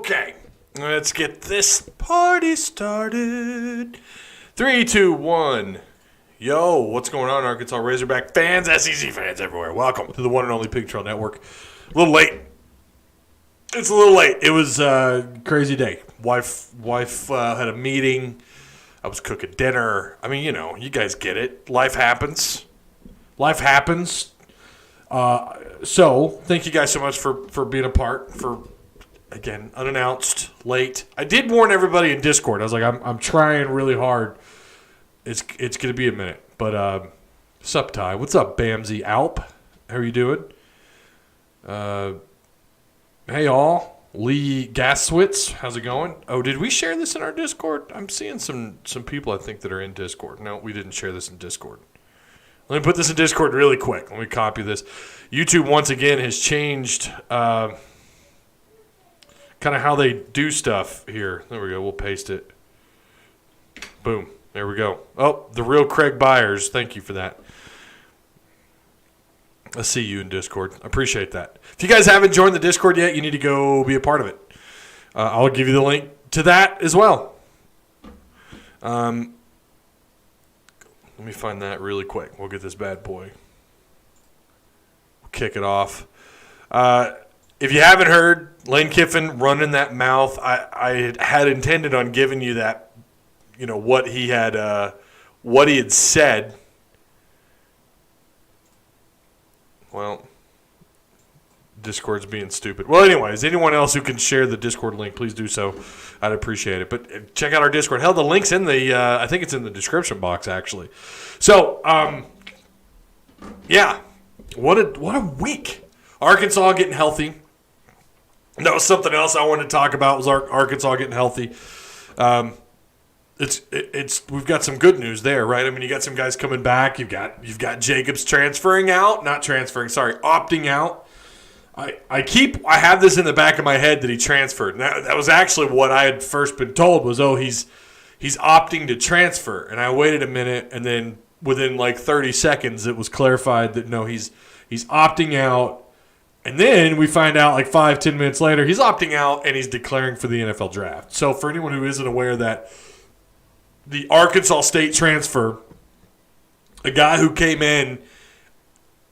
Okay, let's get this party started. 3, 2, 1. Yo, what's going on, Arkansas Razorback fans, SEC fans everywhere? Welcome to the one and only Pig Trail Network. A little late. It's a little late. It was a crazy day. Wife had a meeting. I was cooking dinner. I mean, you know, you guys get it. Life happens. So, thank you guys so much for being a part, for, again, unannounced, late. I did warn everybody in Discord. I was like, I'm trying really hard. It's going to be a minute. But, sup, Ty? What's up, Bamsy Alp? How are you doing? Hey, all. Lee Gaswitz, how's it going? Oh, did we share this in our Discord? I'm seeing some people, I think, that are in Discord. No, we didn't share this in Discord. Let me put this in Discord really quick. Let me copy this. YouTube, once again, has changed kind of how they do stuff here. There we go. We'll paste it. Boom. There we go. Oh, the real Craig Byers. Thank you for that. I see you in Discord. I appreciate that. If you guys haven't joined the Discord yet, you need to go be a part of it. I'll give you the link to that as well. Let me find that really quick. We'll get this bad boy. We'll kick it off. If you haven't heard, Lane Kiffin running that mouth, I had intended on giving you that, you know, what he had said. Well, Discord's being stupid. Well, anyways, anyone else who can share the Discord link, please do so. I'd appreciate it. But check out our Discord. Hell, the link's in the, I think it's in the description box, actually. So, yeah, what a week. Arkansas getting healthy. That was something else I wanted to talk about, was Arkansas getting healthy. We've got some good news there, right? I mean, you got some guys coming back. You've got Jacobs opting out. I have this in the back of my head that he transferred. And that was actually what I had first been told was, he's opting to transfer. And I waited a minute, and then within like 30 seconds, it was clarified that no, he's opting out. And then we find out like 5-10 minutes later, he's opting out and he's declaring for the NFL draft. So for anyone who isn't aware that the Arkansas State transfer, a guy who came in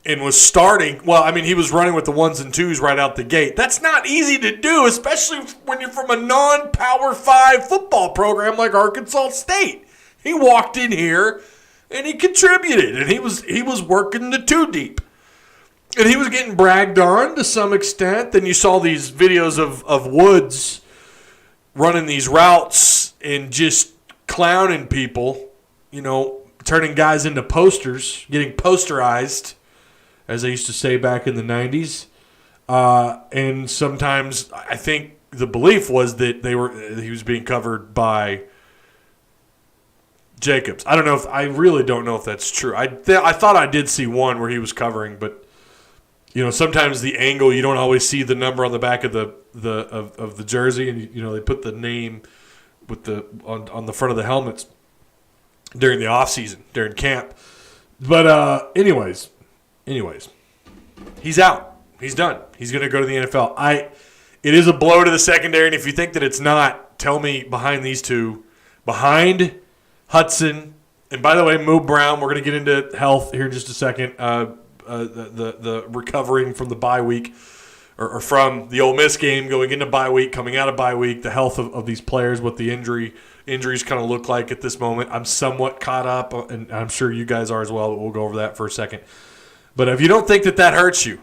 and was starting, well, I mean, he was running with the 1s and 2s right out the gate. That's not easy to do, especially when you're from a non-Power 5 football program like Arkansas State. He walked in here and he contributed, and he was working the 2 deep. And he was getting bragged on to some extent. Then you saw these videos of Woods running these routes and just clowning people, you know, turning guys into posters, getting posterized, as they used to say back in the 90s. And sometimes I think the belief was that he was being covered by Jacobs. I really don't know if that's true. I thought I did see one where he was covering, but you know, sometimes the angle, you don't always see the number on the back of the jersey, and you know, they put the name with on the front of the helmets during the off season, during camp. But anyways, he's out. He's done. He's going to go to the NFL. It is a blow to the secondary, and if you think that it's not, tell me behind these two, behind Hudson, and by the way, Mo Brown, we're going to get into health here in just a second. The recovering from the bye week, or from the Ole Miss game, going into bye week, coming out of bye week, the health of these players, what the injuries kind of look like at this moment. I'm somewhat caught up, and I'm sure you guys are as well, but we'll go over that for a second. But if you don't think that hurts you,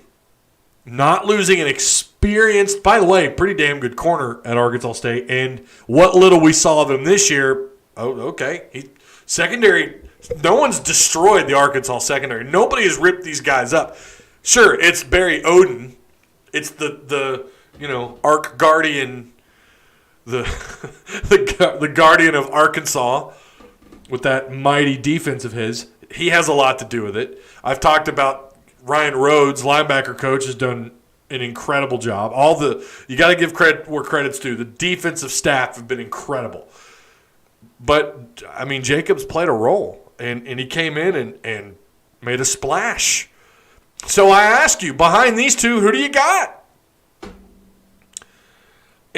not losing an experienced, by the way, pretty damn good corner at Arkansas State, and what little we saw of him this year, secondary. No one's destroyed the Arkansas secondary. Nobody has ripped these guys up. Sure, it's Barry Odin. It's the Ark Guardian, the Guardian of Arkansas with that mighty defense of his. He has a lot to do with it. I've talked about Ryan Rhodes, linebacker coach, has done an incredible job. You got to give credit where credit's due. The defensive staff have been incredible. But, I mean, Jacobs played a role. And he came in and made a splash. So I ask you, behind these two, who do you got?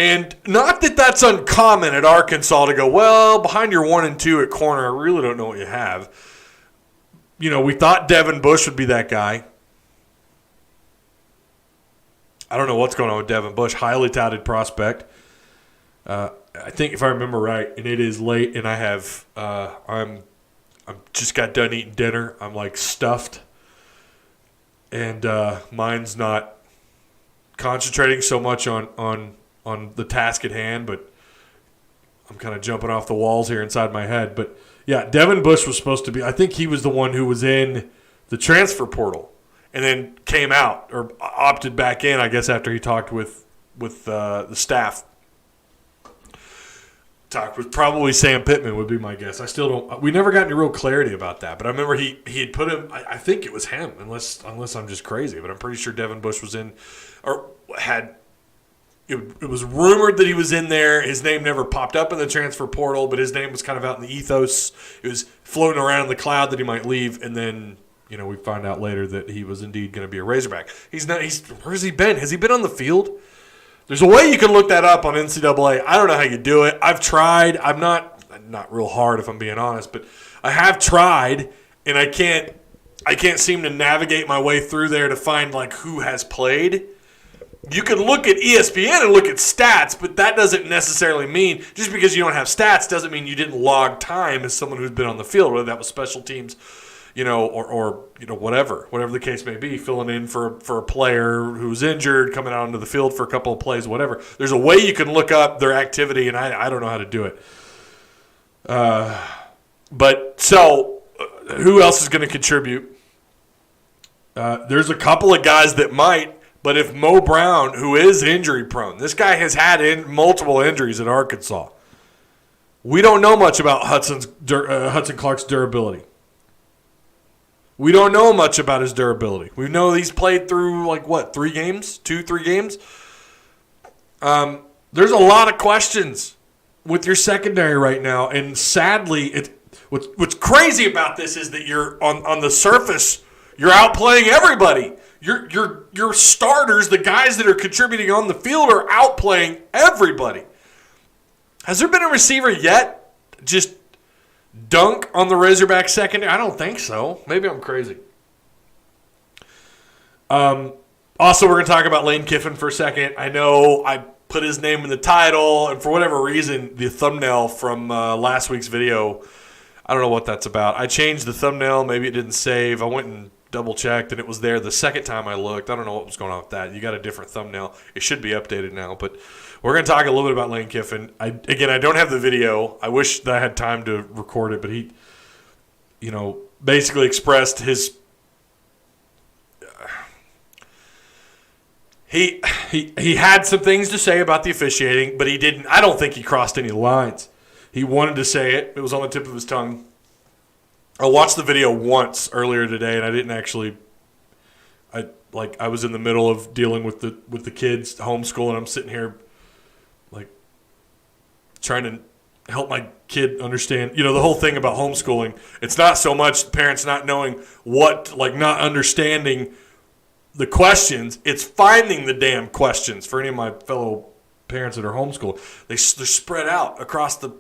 And not that that's uncommon at Arkansas to go, well, behind your 1 and 2 at corner, I really don't know what you have. We thought Devin Bush would be that guy. I don't know what's going on with Devin Bush. Highly touted prospect. I think if I remember right, and it is late, and I have I'm just got done eating dinner. I'm like stuffed, and mine's not concentrating so much on the task at hand, but I'm kind of jumping off the walls here inside my head. But yeah, Devin Bush was supposed to be. I think he was the one who was in the transfer portal and then came out or opted back in, I guess, after he talked with the staff. Talked with probably Sam Pittman would be my guess. I still don't. We never got any real clarity about that, but I remember he had put him. I think it was him, unless I'm just crazy. But I'm pretty sure Devin Bush was in, or had. It was rumored that he was in there. His name never popped up in the transfer portal, but his name was kind of out in the ethos. It was floating around in the cloud that he might leave, and then we find out later that he was indeed going to be a Razorback. He's not. Where's he been? Has he been on the field? There's a way you can look that up on NCAA. I don't know how you do it. I've tried. I'm not real hard if I'm being honest, but I have tried, and I can't seem to navigate my way through there to find like who has played. You can look at ESPN and look at stats, but that doesn't necessarily mean just because you don't have stats doesn't mean you didn't log time as someone who's been on the field, whether that was special teams, or whatever the case may be, filling in for a player who's injured, coming out onto the field for a couple of plays, whatever. There's a way you can look up their activity, and I don't know how to do it. Who else is going to contribute? There's a couple of guys that might, but if Mo Brown, who is injury prone, this guy has had multiple injuries at Arkansas. We don't know much about Hudson Clark's durability. We don't know much about his durability. We know he's played through, 3 games? 2-3 games? There's a lot of questions with your secondary right now. And sadly, what's crazy about this is that you're on the surface, you're outplaying everybody. Your starters, the guys that are contributing on the field, are outplaying everybody. Has there been a receiver yet just dunk on the Razorback secondary? I don't think so. Maybe I'm crazy. Also, we're going to talk about Lane Kiffin for a second. I know I put his name in the title, and for whatever reason, the thumbnail from last week's video, I don't know what that's about. I changed the thumbnail. Maybe it didn't save. I went and double-checked, and it was there the second time I looked. I don't know what was going on with that. You got a different thumbnail. It should be updated now, but we're going to talk a little bit about Lane Kiffin. I don't have the video. I wish that I had time to record it, but he, basically expressed his he had some things to say about the officiating, but he didn't. I don't think he crossed any lines. He wanted to say it. It was on the tip of his tongue. I watched the video once earlier today, and I didn't actually. I was in the middle of dealing with the kids, homeschool, and I'm sitting here, trying to help my kid understand. The whole thing about homeschooling. It's not so much parents not knowing not understanding the questions. It's finding the damn questions for any of my fellow parents that are homeschooled. They're spread out across the,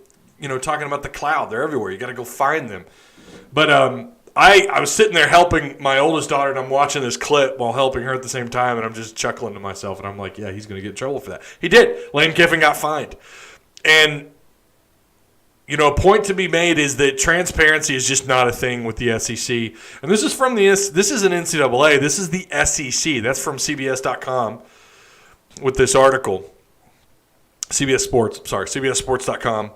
talking about the cloud. They're everywhere. You got to go find them. But I was sitting there helping my oldest daughter, and I'm watching this clip while helping her at the same time, and I'm just chuckling to myself, and I'm like, yeah, he's going to get in trouble for that. He did. Lane Kiffin got fined. And, a point to be made is that transparency is just not a thing with the SEC. And this is this isn't NCAA. This is the SEC. That's from CBS.com with this article. CBS Sports. Sorry, CBSSports.com.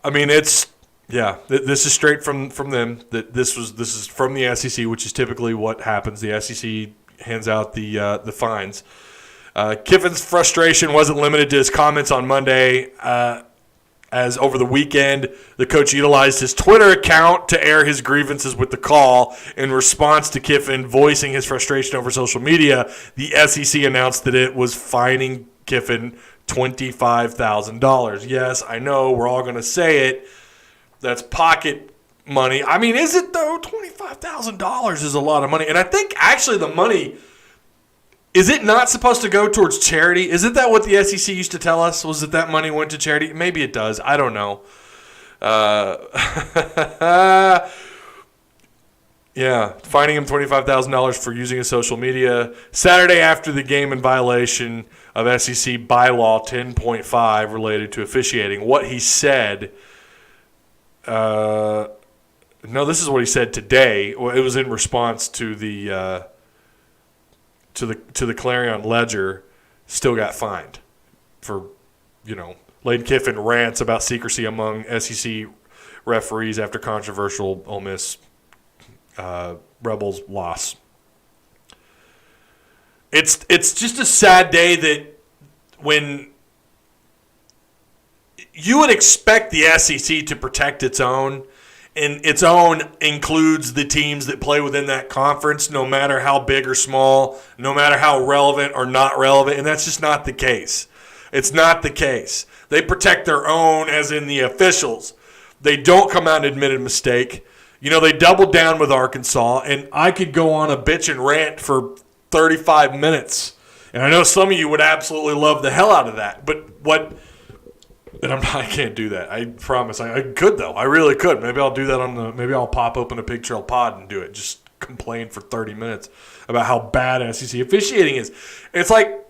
I mean, this is straight from them. That this is from the SEC, which is typically what happens. The SEC hands out the fines. Kiffin's frustration wasn't limited to his comments on Monday, as over the weekend, the coach utilized his Twitter account to air his grievances with the call. In response to Kiffin voicing his frustration over social media, the SEC announced that it was fining Kiffin $25,000. Yes, I know, we're all going to say it. That's pocket money. I mean, is it though? $25,000 is a lot of money. And I think actually the money Is it not supposed to go towards charity? Isn't that what the SEC used to tell us? Was that money went to charity? Maybe it does. I don't know. Yeah, fining him $25,000 for using his social media. Saturday after the game in violation of SEC bylaw 10.5 related to officiating. What he said, no, this is what he said today. Well, it was in response to the Clarion Ledger. Still got fined for, Lane Kiffin rants about secrecy among SEC referees after controversial Ole Miss Rebels loss. It's just a sad day that when you would expect the SEC to protect its own, and its own includes the teams that play within that conference, no matter how big or small, no matter how relevant or not relevant, and that's just not the case. It's not the case. They protect their own, as in the officials. They don't come out and admit a mistake. They doubled down with Arkansas, and I could go on a bitch and rant for 35 minutes. And I know some of you would absolutely love the hell out of that. But I can't do that. I promise. I could, though. I really could. Maybe I'll do that maybe I'll pop open a Pig Trail pod and do it. Just complain for 30 minutes about how bad SEC officiating is. It's like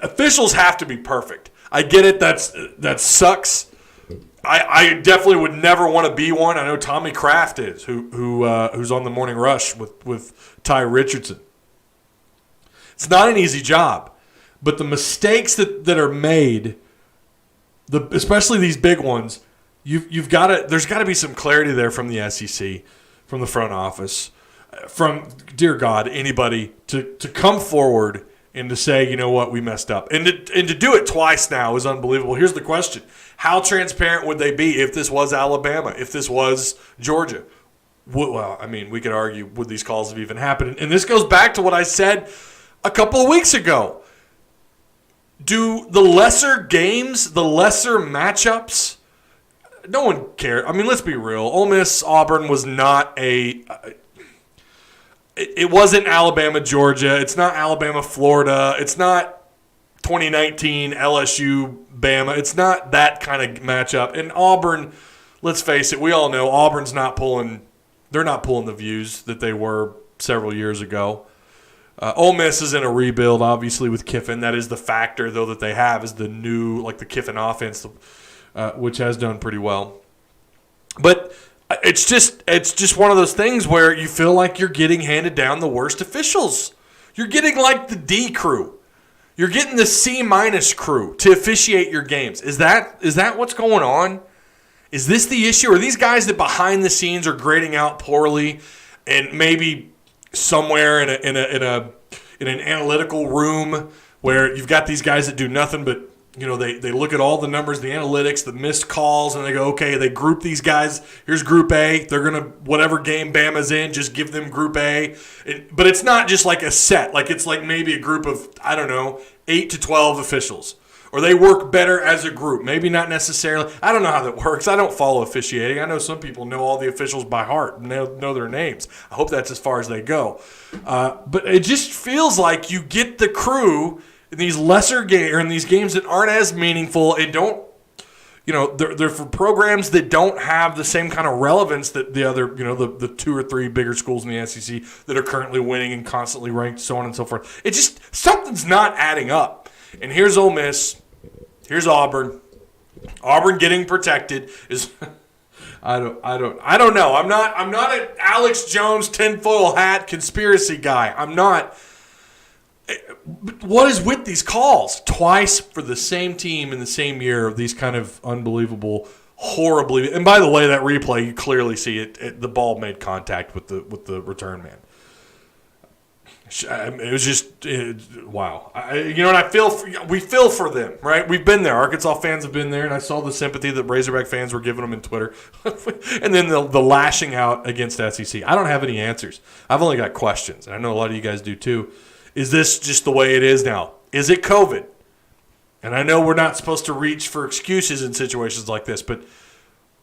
officials have to be perfect. I get it. That sucks. I definitely would never want to be one. I know Tommy Kraft is, who's on the Morning Rush with Ty Richardson. It's not an easy job, but the mistakes that are made, especially these big ones, you've got to. There's got to be some clarity there from the SEC, from the front office, from, dear God, anybody to come forward and to say, you know what, we messed up. And to do it twice now is unbelievable. Here's the question. How transparent would they be if this was Alabama, if this was Georgia? Well, we could argue, would these calls have even happened? And this goes back to what I said a couple of weeks ago. Do the lesser games, the lesser matchups, no one cares. Let's be real. Ole Miss, Auburn was not it wasn't Alabama, Georgia. It's not Alabama, Florida. It's not 2019 LSU, Bama. It's not that kind of matchup. And Auburn, let's face it, we all know Auburn's not pulling the views that they were several years ago. Ole Miss is in a rebuild, obviously, with Kiffin. That is the factor, though, that they have is the new, the Kiffin offense, which has done pretty well. But it's just one of those things where you feel like you're getting handed down the worst officials. You're getting like the D crew. You're getting the C- crew to officiate your games. Is that what's going on? Is this the issue? Are these guys that behind the scenes are grading out poorly, and maybe somewhere in an analytical room where you've got these guys that do nothing but they look at all the numbers, the analytics, the missed calls, and they go, okay, they group these guys. Here's Group A. They're going to, whatever game Bama's in, just give them Group A. But it's not just like a set. It's like maybe a group of, 8 to 12 officials. Or they work better as a group. Maybe not necessarily. I don't know how that works. I don't follow officiating. I know some people know all the officials by heart and know their names. I hope that's as far as they go. But it just feels like you get the crew in these lesser games, or in these games that aren't as meaningful and don't, they're for programs that don't have the same kind of relevance that the other, the 2 or 3 bigger schools in the SEC that are currently winning and constantly ranked, so on and so forth. It just, something's not adding up. And here's Ole Miss, here's Auburn. Auburn getting protected is I don't know. I'm not an Alex Jones tinfoil hat conspiracy guy. I'm not. What is with these calls? Twice for the same team in the same year of these kind of unbelievable, horribly. And by the way, that replay, you clearly see it the ball made contact with the return man. It was just wow. We feel for them, right? We've been there. Arkansas fans have been there, and I saw the sympathy that Razorback fans were giving them in Twitter, and then the lashing out against SEC. I don't have any answers. I've only got questions, and I know a lot of you guys do too. Is this just the way it is now? Is it COVID? And I know we're not supposed to reach for excuses in situations like this, but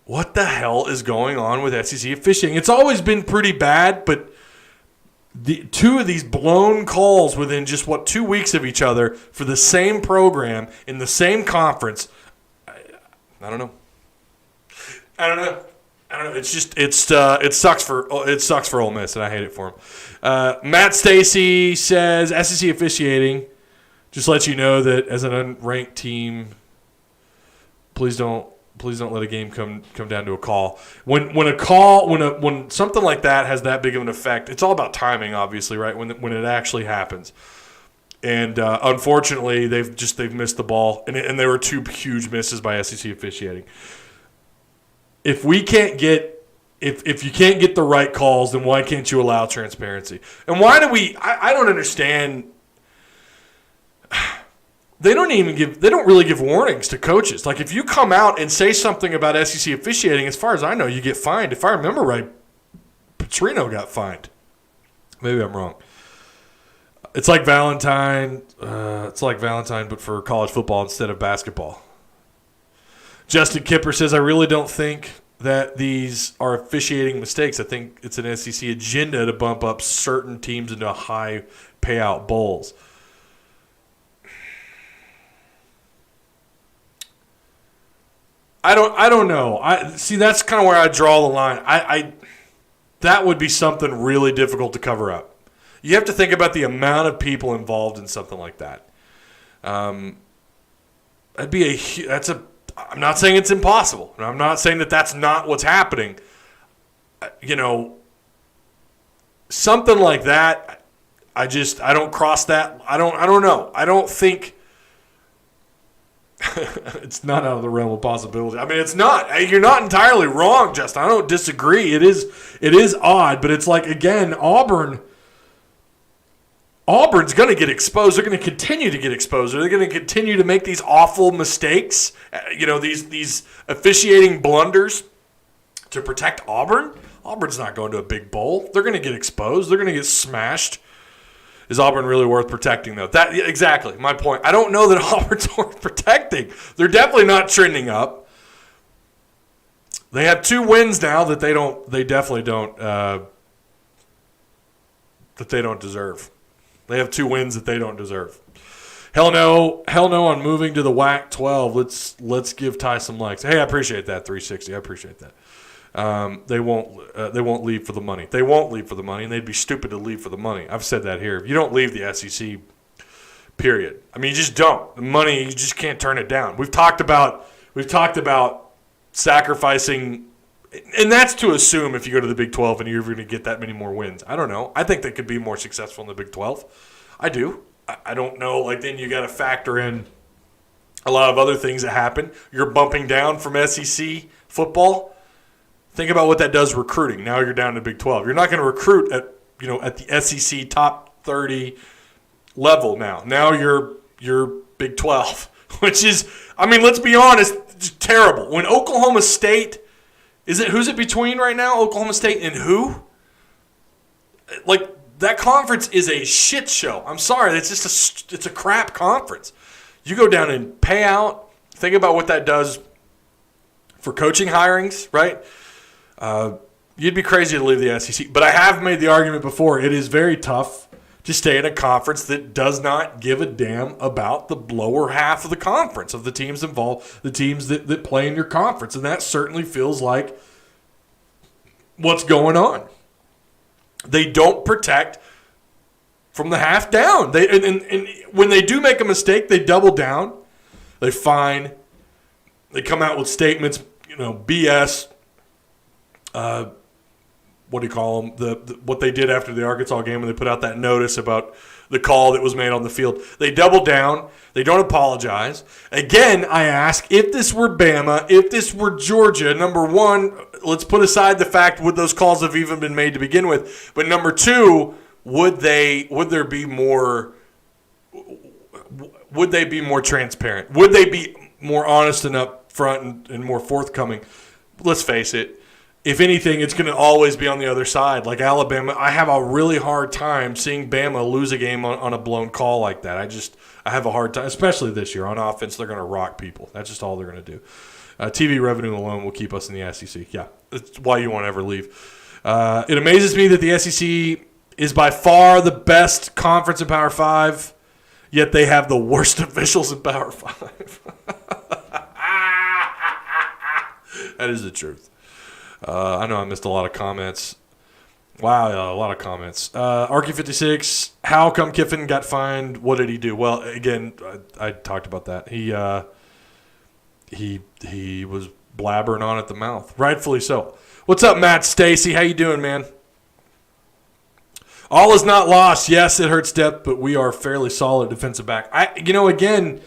what the hell is going on with SEC officiating? It's always been pretty bad, but two of these blown calls within just 2 weeks of each other for the same program in the same conference. I don't know. It's just it sucks for Ole Miss, and I hate it for them. Matt Stacy says SEC officiating. Just let you know that as an unranked team, please don't let a game come down to a call. When something like that has that big of an effect, it's all about timing, obviously, right? When it actually happens. And unfortunately, they've missed the ball, and there were two huge misses by SEC officiating. If you can't get the right calls, then why can't you allow transparency? And why do we? I don't understand. They don't really give warnings to coaches. Like, if you come out and say something about SEC officiating, as far as I know, you get fined. If I remember right, Petrino got fined. Maybe I'm wrong. It's like Valentine. But for college football instead of basketball. Justin Kipper says, I really don't think that these are officiating mistakes. I think it's an SEC agenda to bump up certain teams into high payout bowls. I don't know. See, that's kind of where I draw the line. That would be something really difficult to cover up. You have to think about the amount of people involved in something like that. I'm not saying it's impossible. I'm not saying that that's not what's happening. Something like that, I don't cross that. I don't know. I don't think it's not out of the realm of possibility. I mean, it's not. You're not entirely wrong, Justin. I don't disagree. It is odd, but it's like, again, Auburn's going to get exposed. They're going to continue to get exposed. They're going to continue to make these awful mistakes, these officiating blunders to protect Auburn. Auburn's not going to a big bowl. They're going to get exposed. They're going to get smashed. Is Auburn really worth protecting, though? Exactly my point. I don't know that Auburn's worth protecting. They're definitely not trending up. They have 2 wins now that they definitely don't deserve. They have 2 wins that they don't deserve. Hell no on moving to the WAC-12. Let's give Ty some likes. Hey, I appreciate that 360. I appreciate that. They won't leave for the money. They won't leave for the money, and they'd be stupid to leave for the money. I've said that here. You don't leave the SEC, period. I mean, you just don't. The money, you just can't turn it down. We've talked about sacrificing, and that's to assume if you go to the Big 12 and you're going to get that many more wins. I don't know. I think they could be more successful in the Big 12. I do. I don't know. Like, then you got to factor in a lot of other things that happen. You're bumping down from SEC football. Think about what that does recruiting. Now you're down to Big 12. You're not going to recruit at the SEC top 30 level now. Now you're Big 12, which is, I mean, let's be honest, just terrible. When Oklahoma State, who's it between right now? Oklahoma State and who? Like, that conference is a shit show. I'm sorry, it's a crap conference. You go down and pay out. Think about what that does for coaching hirings, right? You'd be crazy to leave the SEC. But I have made the argument before. It is very tough to stay in a conference that does not give a damn about the lower half of the conference, of the teams involved, the teams that play in your conference. And that certainly feels like what's going on. They don't protect from the half down. And when they do make a mistake, they double down. They fine. They come out with statements, BS. What do you call them? What they did after the Arkansas game when they put out that notice about the call that was made on the field. They double down. They don't apologize. Again, I ask, if this were Bama, if this were Georgia, number one, let's put aside the fact would those calls have even been made to begin with. But number two, would there be more? Would they be more transparent? Would they be more honest and upfront and more forthcoming? Let's face it. If anything, it's going to always be on the other side. Like Alabama, I have a really hard time seeing Bama lose a game on a blown call like that. I have a hard time, especially this year. On offense, they're going to rock people. That's just all they're going to do. TV revenue alone will keep us in the SEC. Yeah, that's why you won't ever leave. It amazes me that the SEC is by far the best conference in Power 5, yet they have the worst officials in Power 5. That is the truth. I know I missed a lot of comments. Wow, a lot of comments. Arky56, how come Kiffin got fined? What did he do? Well, again, I talked about that. He was blabbering on at the mouth, rightfully so. What's up, Matt Stacy? How you doing, man? All is not lost. Yes, it hurts depth, but we are fairly solid defensive back. Again,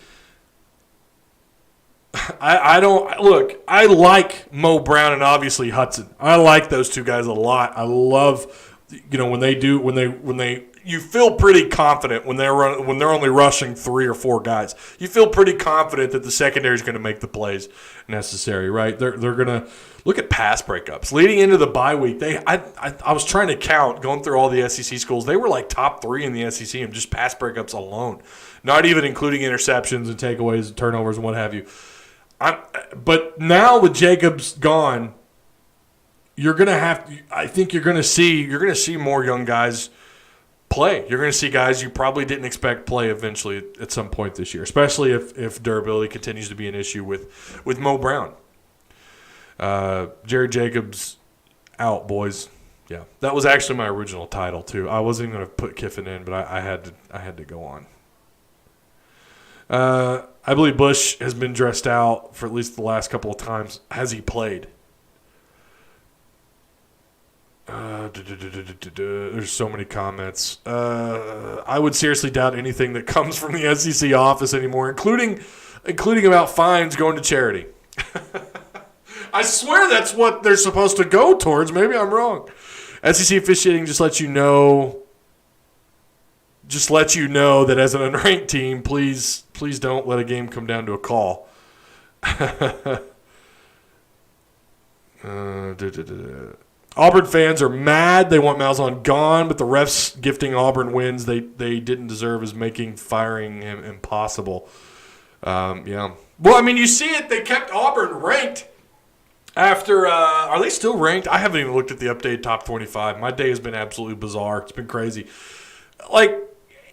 I don't look. I like Mo Brown and obviously Hudson. I like those two guys a lot. I love, when they you feel pretty confident when they're only rushing 3 or 4 guys. You feel pretty confident that the secondary is going to make the plays necessary, right? They're going to look at pass breakups leading into the bye week. I was trying to count going through all the SEC schools. They were like top 3 in the SEC in just pass breakups alone, not even including interceptions and takeaways and turnovers and what have you. But now with Jacobs gone, I think you're going to see more young guys play. You're going to see guys you probably didn't expect play eventually at some point this year, especially if durability continues to be an issue with Mo Brown. Jerry Jacobs out, boys. Yeah, that was actually my original title too. I wasn't even going to put Kiffin in, but I had to go on. I believe Bush has been dressed out for at least the last couple of times. Has he played? There's so many comments. I would seriously doubt anything that comes from the SEC office anymore, including about fines going to charity. I swear that's what they're supposed to go towards. Maybe I'm wrong. SEC officiating just lets you know that as an unranked team, please don't let a game come down to a call. Auburn fans are mad. They want Malzahn gone, but the refs gifting Auburn wins they didn't deserve is making firing him impossible. Yeah. Well, I mean, you see it. They kept Auburn ranked after are they still ranked? I haven't even looked at the updated top 25. My day has been absolutely bizarre. It's been crazy. Like,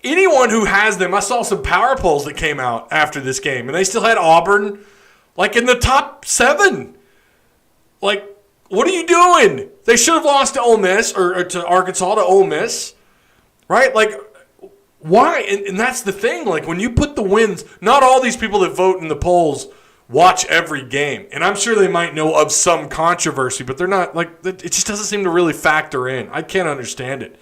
anyone who has them, I saw some power polls that came out after this game, and they still had Auburn, like, in the top 7. Like, what are you doing? They should have lost to Ole Miss or to Arkansas, to Ole Miss, right? Like, why? And that's the thing. Like, when you put the wins, not all these people that vote in the polls watch every game. And I'm sure they might know of some controversy, but they're not, like, it just doesn't seem to really factor in. I can't understand it.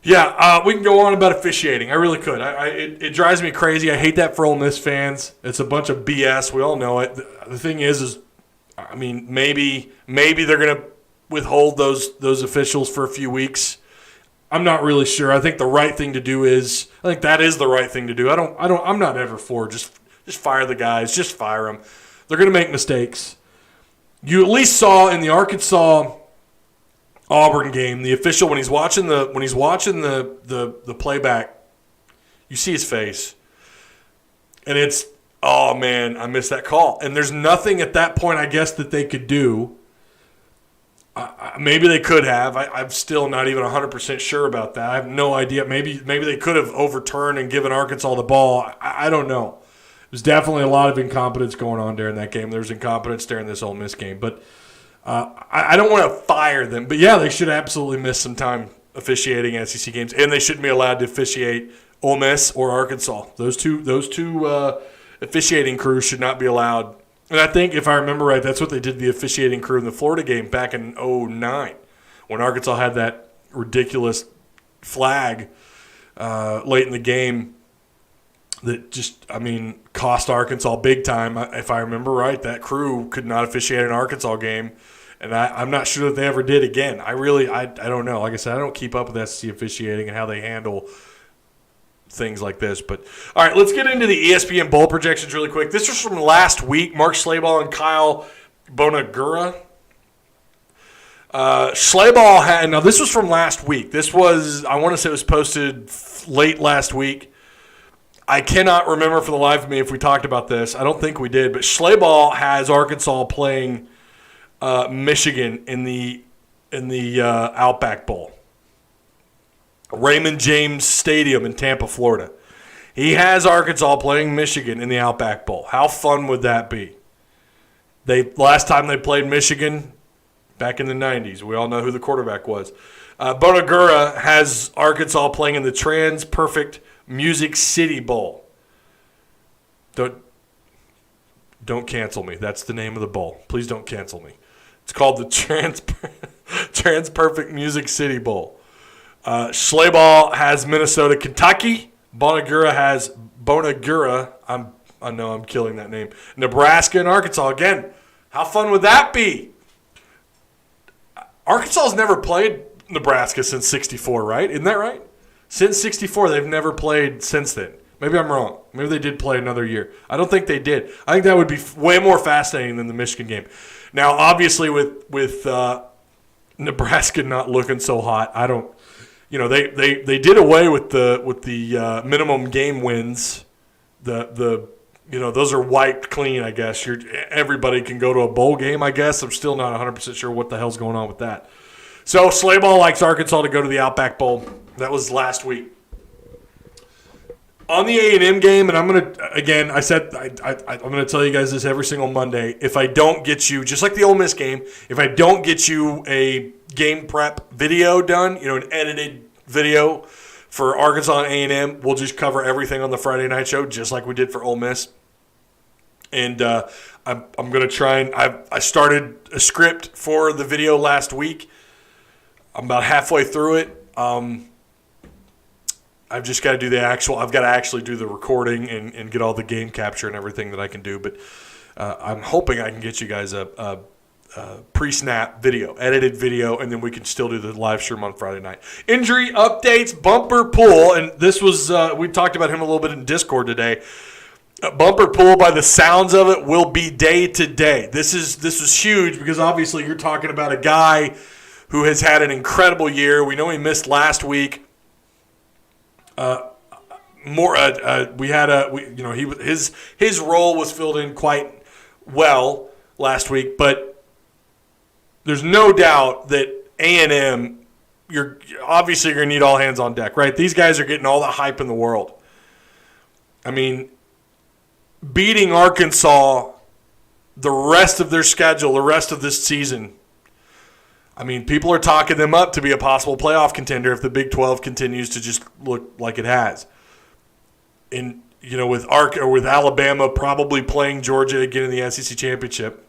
Yeah, we can go on about officiating. I really could. It drives me crazy. I hate that for Ole Miss fans. It's a bunch of BS. We all know it. The thing is, I mean, maybe they're going to withhold those officials for a few weeks. I'm not really sure. I think the right thing to do is, I think that is the right thing to do. I'm not ever for just fire the guys. Just fire them. They're going to make mistakes. You at least saw in the Arkansas Auburn game, the official, when he's watching the playback, you see his face, and it's, oh man, I missed that call. And there's nothing at that point, I guess, that they could do. Maybe they could have. I'm still not even 100% sure about that. I have no idea. Maybe they could have overturned and given Arkansas the ball. I don't know. There's definitely a lot of incompetence going on during that game. There's incompetence during this Ole Miss game, but. I don't want to fire them, but yeah, they should absolutely miss some time officiating SEC games, and they shouldn't be allowed to officiate Ole Miss or Arkansas. Those two officiating crews should not be allowed. And I think, if I remember right, that's what they did to the officiating crew in the Florida game back in 2009 when Arkansas had that ridiculous flag late in the game that just, I mean, cost Arkansas big time. If I remember right, that crew could not officiate an Arkansas game. And I'm not sure that they ever did again. I don't know. Like I said, I don't keep up with SEC officiating and how they handle things like this. But, all right, let's get into the ESPN bowl projections really quick. This was from last week. Mark Schlabach and Kyle Bonagura. Schlabach had – now, this was from last week. This was – I want to say it was posted late last week. I cannot remember for the life of me if we talked about this. I don't think we did. But Schlabach has Arkansas playing – Michigan in the Outback Bowl. Raymond James Stadium in Tampa, Florida. He has Arkansas playing Michigan in the Outback Bowl. How fun would that be? Last time they played Michigan, back in the 90s. We all know who the quarterback was. Bonagura has Arkansas playing in the Trans-Perfect Music City Bowl. Don't cancel me. That's the name of the bowl. Please don't cancel me. It's called the Trans-Perfect Music City Bowl. Schlaball has Minnesota, Kentucky. Bonagura has I know I'm killing that name. Nebraska and Arkansas. Again, how fun would that be? Arkansas has never played Nebraska since 64, right? Isn't that right? Since 64, they've never played since then. Maybe I'm wrong. Maybe they did play another year. I don't think they did. I think that would be way more fascinating than the Michigan game. Now, obviously, with Nebraska not looking so hot, I don't. They did away with the minimum game wins. Those are wiped clean. I guess everybody can go to a bowl game. I guess I'm still not 100% sure what the hell's going on with that. So Schlaball likes Arkansas to go to the Outback Bowl. That was last week. On the A&M game, and I'm gonna tell you guys this every single Monday. If I don't get you, just like the Ole Miss game, if I don't get you a game prep video done, an edited video for Arkansas and A&M, we'll just cover everything on the Friday night show, just like we did for Ole Miss. And I'm gonna try and I started a script for the video last week. I'm about halfway through it. I've just got to do I've got to actually do the recording and get all the game capture and everything that I can do. But I'm hoping I can get you guys a pre-snap video, edited video, and then we can still do the live stream on Friday night. Injury updates, Bumper Pool, and this was, we talked about him a little bit in Discord today. Bumper Pool, by the sounds of it, will be day to day. This is huge because obviously you're talking about a guy who has had an incredible year. We know he missed last week. His role was filled in quite well last week, but there's no doubt that A&M, you're obviously going to need all hands on deck, right? These guys are getting all the hype in the world. I mean, beating Arkansas the rest of their schedule, the rest of this season, I mean, people are talking them up to be a possible playoff contender if the Big 12 continues to just look like it has. And, with Alabama probably playing Georgia again in the SEC championship.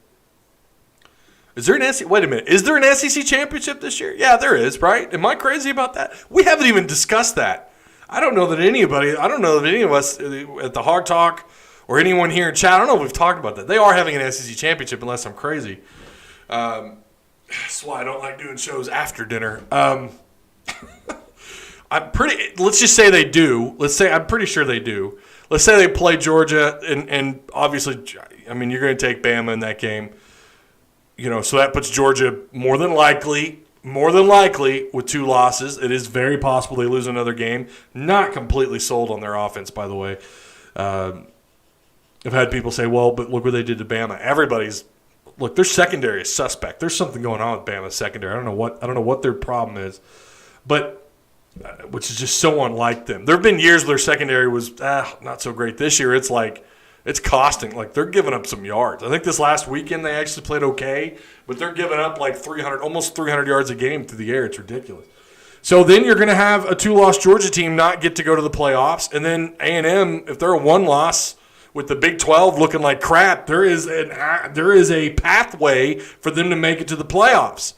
Is there an SEC championship this year? Yeah, there is, right? Am I crazy about that? We haven't even discussed that. I don't know that any of us at the Hard Talk or anyone here in chat, I don't know if we've talked about that. They are having an SEC championship unless I'm crazy. That's why I don't like doing shows after dinner. Let's just say they do. I'm pretty sure they do. Let's say they play Georgia, and obviously, I mean, you're going to take Bama in that game. So that puts Georgia more than likely with 2 losses. It is very possible they lose another game. Not completely sold on their offense, by the way. I've had people say, well, but look what they did to Bama. Look, their secondary is suspect. There's something going on with Bama's secondary. I don't know what their problem is, but which is just so unlike them. There have been years where their secondary was not so great. This year, it's like it's costing. Like they're giving up some yards. I think this last weekend they actually played okay, but they're giving up like almost 300 yards a game through the air. It's ridiculous. So then you're going to have a 2-loss Georgia team not get to go to the playoffs, and then A&M, if they're a 1-loss. With the Big 12 looking like crap, there is a pathway for them to make it to the playoffs.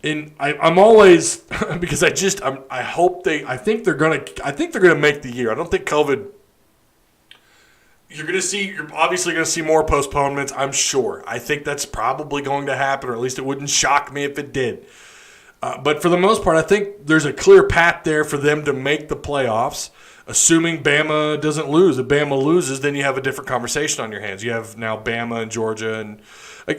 And I'm always because I think they're gonna make the year. I don't think COVID. You're obviously gonna see more postponements. I'm sure. I think that's probably going to happen, or at least it wouldn't shock me if it did. But for the most part, I think there's a clear path there for them to make the playoffs. Assuming Bama doesn't lose. If Bama loses, then you have a different conversation on your hands. You have now Bama and Georgia, and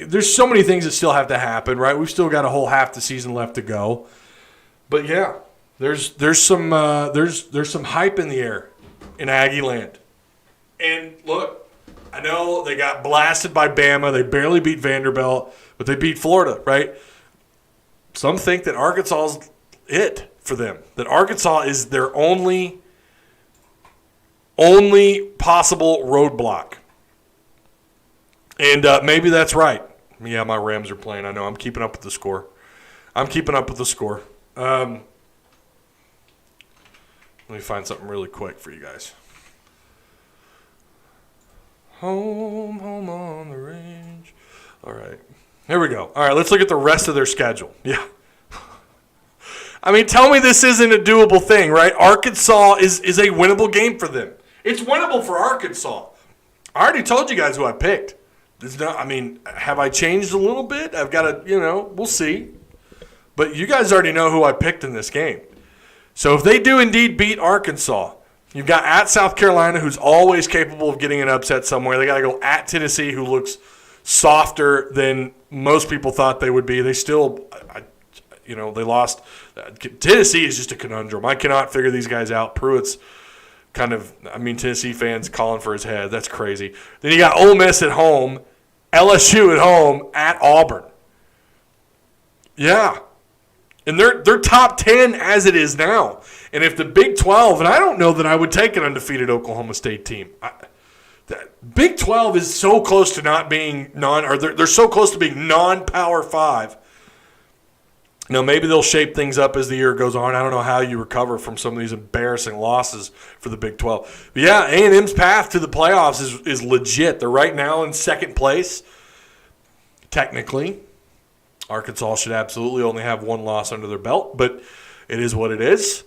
there's so many things that still have to happen, right? We've still got a whole half the season left to go. But yeah, there's some hype in the air in Aggie land. And look, I know they got blasted by Bama. They barely beat Vanderbilt, but they beat Florida, right? Some think that Arkansas's it. for them. That Arkansas is their only possible roadblock. And maybe that's right. Yeah, my Rams are playing. I know. I'm keeping up with the score. Let me find something really quick for you guys. Home on the range. All right. Here we go. All right, let's look at the rest of their schedule. Yeah. I mean, tell me this isn't a doable thing, right? Arkansas is a winnable game for them. It's winnable for Arkansas. I already told you guys who I picked. Have I changed a little bit? I've got to, we'll see. But you guys already know who I picked in this game. So if they do indeed beat Arkansas, you've got at South Carolina, who's always capable of getting an upset somewhere. They got to go at Tennessee, who looks softer than most people thought they would be. They still, they lost. Tennessee is just a conundrum. I cannot figure these guys out. Pruitt's Tennessee fans calling for his head. That's crazy. Then you got Ole Miss at home, LSU at home, at Auburn. Yeah. And they're top 10 as it is now. And if the Big 12, and I don't know that I would take an undefeated Oklahoma State team. Big 12 is so close to not being they're so close to being non-Power 5. Now, maybe they'll shape things up as the year goes on. I don't know how you recover from some of these embarrassing losses for the Big 12. But yeah, A&M's path to the playoffs is legit. They're right now in second place, technically. Arkansas should absolutely only have one loss under their belt, but it is what it is.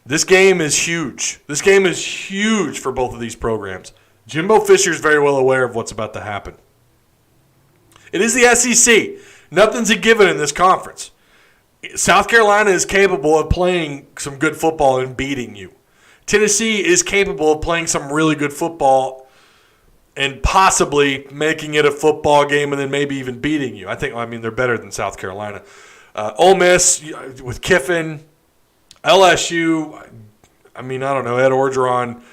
This game is huge. This game is huge for both of these programs. Jimbo Fisher is very well aware of what's about to happen. It is the SEC. Nothing's a given in this conference. South Carolina is capable of playing some good football and beating you. Tennessee is capable of playing some really good football and possibly making it a football game and then maybe even beating you. They're better than South Carolina. Ole Miss with Kiffin, LSU, I don't know, Ed Orgeron,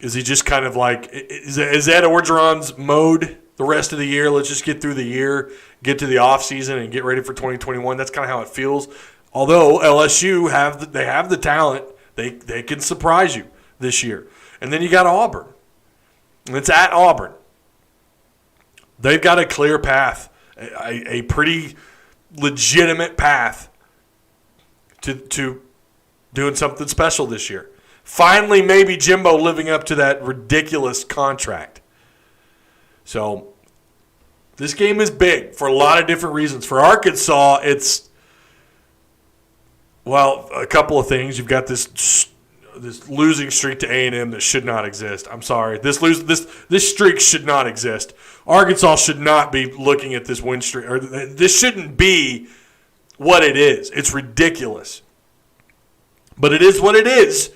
is he just kind of like, is Ed Orgeron's mode the rest of the year? Let's just get through the year, get to the offseason, and get ready for 2021. That's kind of how it feels. Although LSU have the talent, they can surprise you this year. And then you got Auburn. And it's at Auburn. They've got a clear path, a pretty legitimate path to doing something special this year. Finally, maybe Jimbo living up to that ridiculous contract. So this game is big for a lot of different reasons. For Arkansas, it's, a couple of things. You've got this losing streak to A&M that should not exist. I'm sorry. This streak should not exist. Arkansas should not be looking at this win streak. Or this shouldn't be what it is. It's ridiculous. But it is what it is.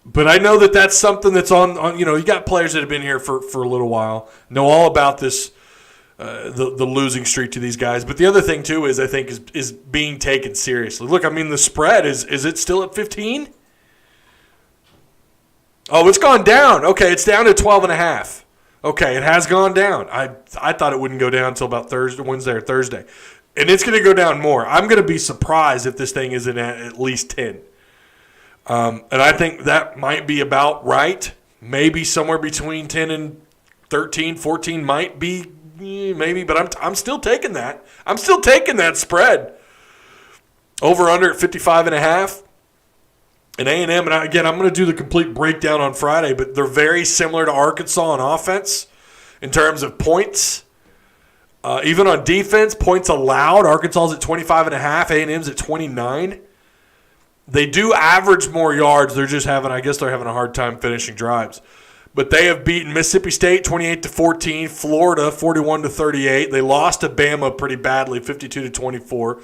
But I know that that's something that's on you got players that have been here for a little while, know all about this, the losing streak to these guys. But the other thing, too, is I think is being taken seriously. Look, the spread, is it still at 15? Oh, it's gone down. Okay, it's down to 12.5. Okay, it has gone down. I thought it wouldn't go down until about Wednesday or Thursday. And it's going to go down more. I'm going to be surprised if this thing isn't at least 10. And I think that might be about right. Maybe somewhere between 10 and 13, 14 might be maybe, but I'm still taking that. I'm still taking that spread. Over under at 55.5. And A&M, and again, I'm going to do the complete breakdown on Friday, but they're very similar to Arkansas on offense in terms of points. Even on defense, points allowed. Arkansas's at 25.5. A&M's at 29. They do average more yards. They're just having a hard time finishing drives. But they have beaten Mississippi State 28-14, Florida 41-38. They lost to Bama pretty badly, 52-24.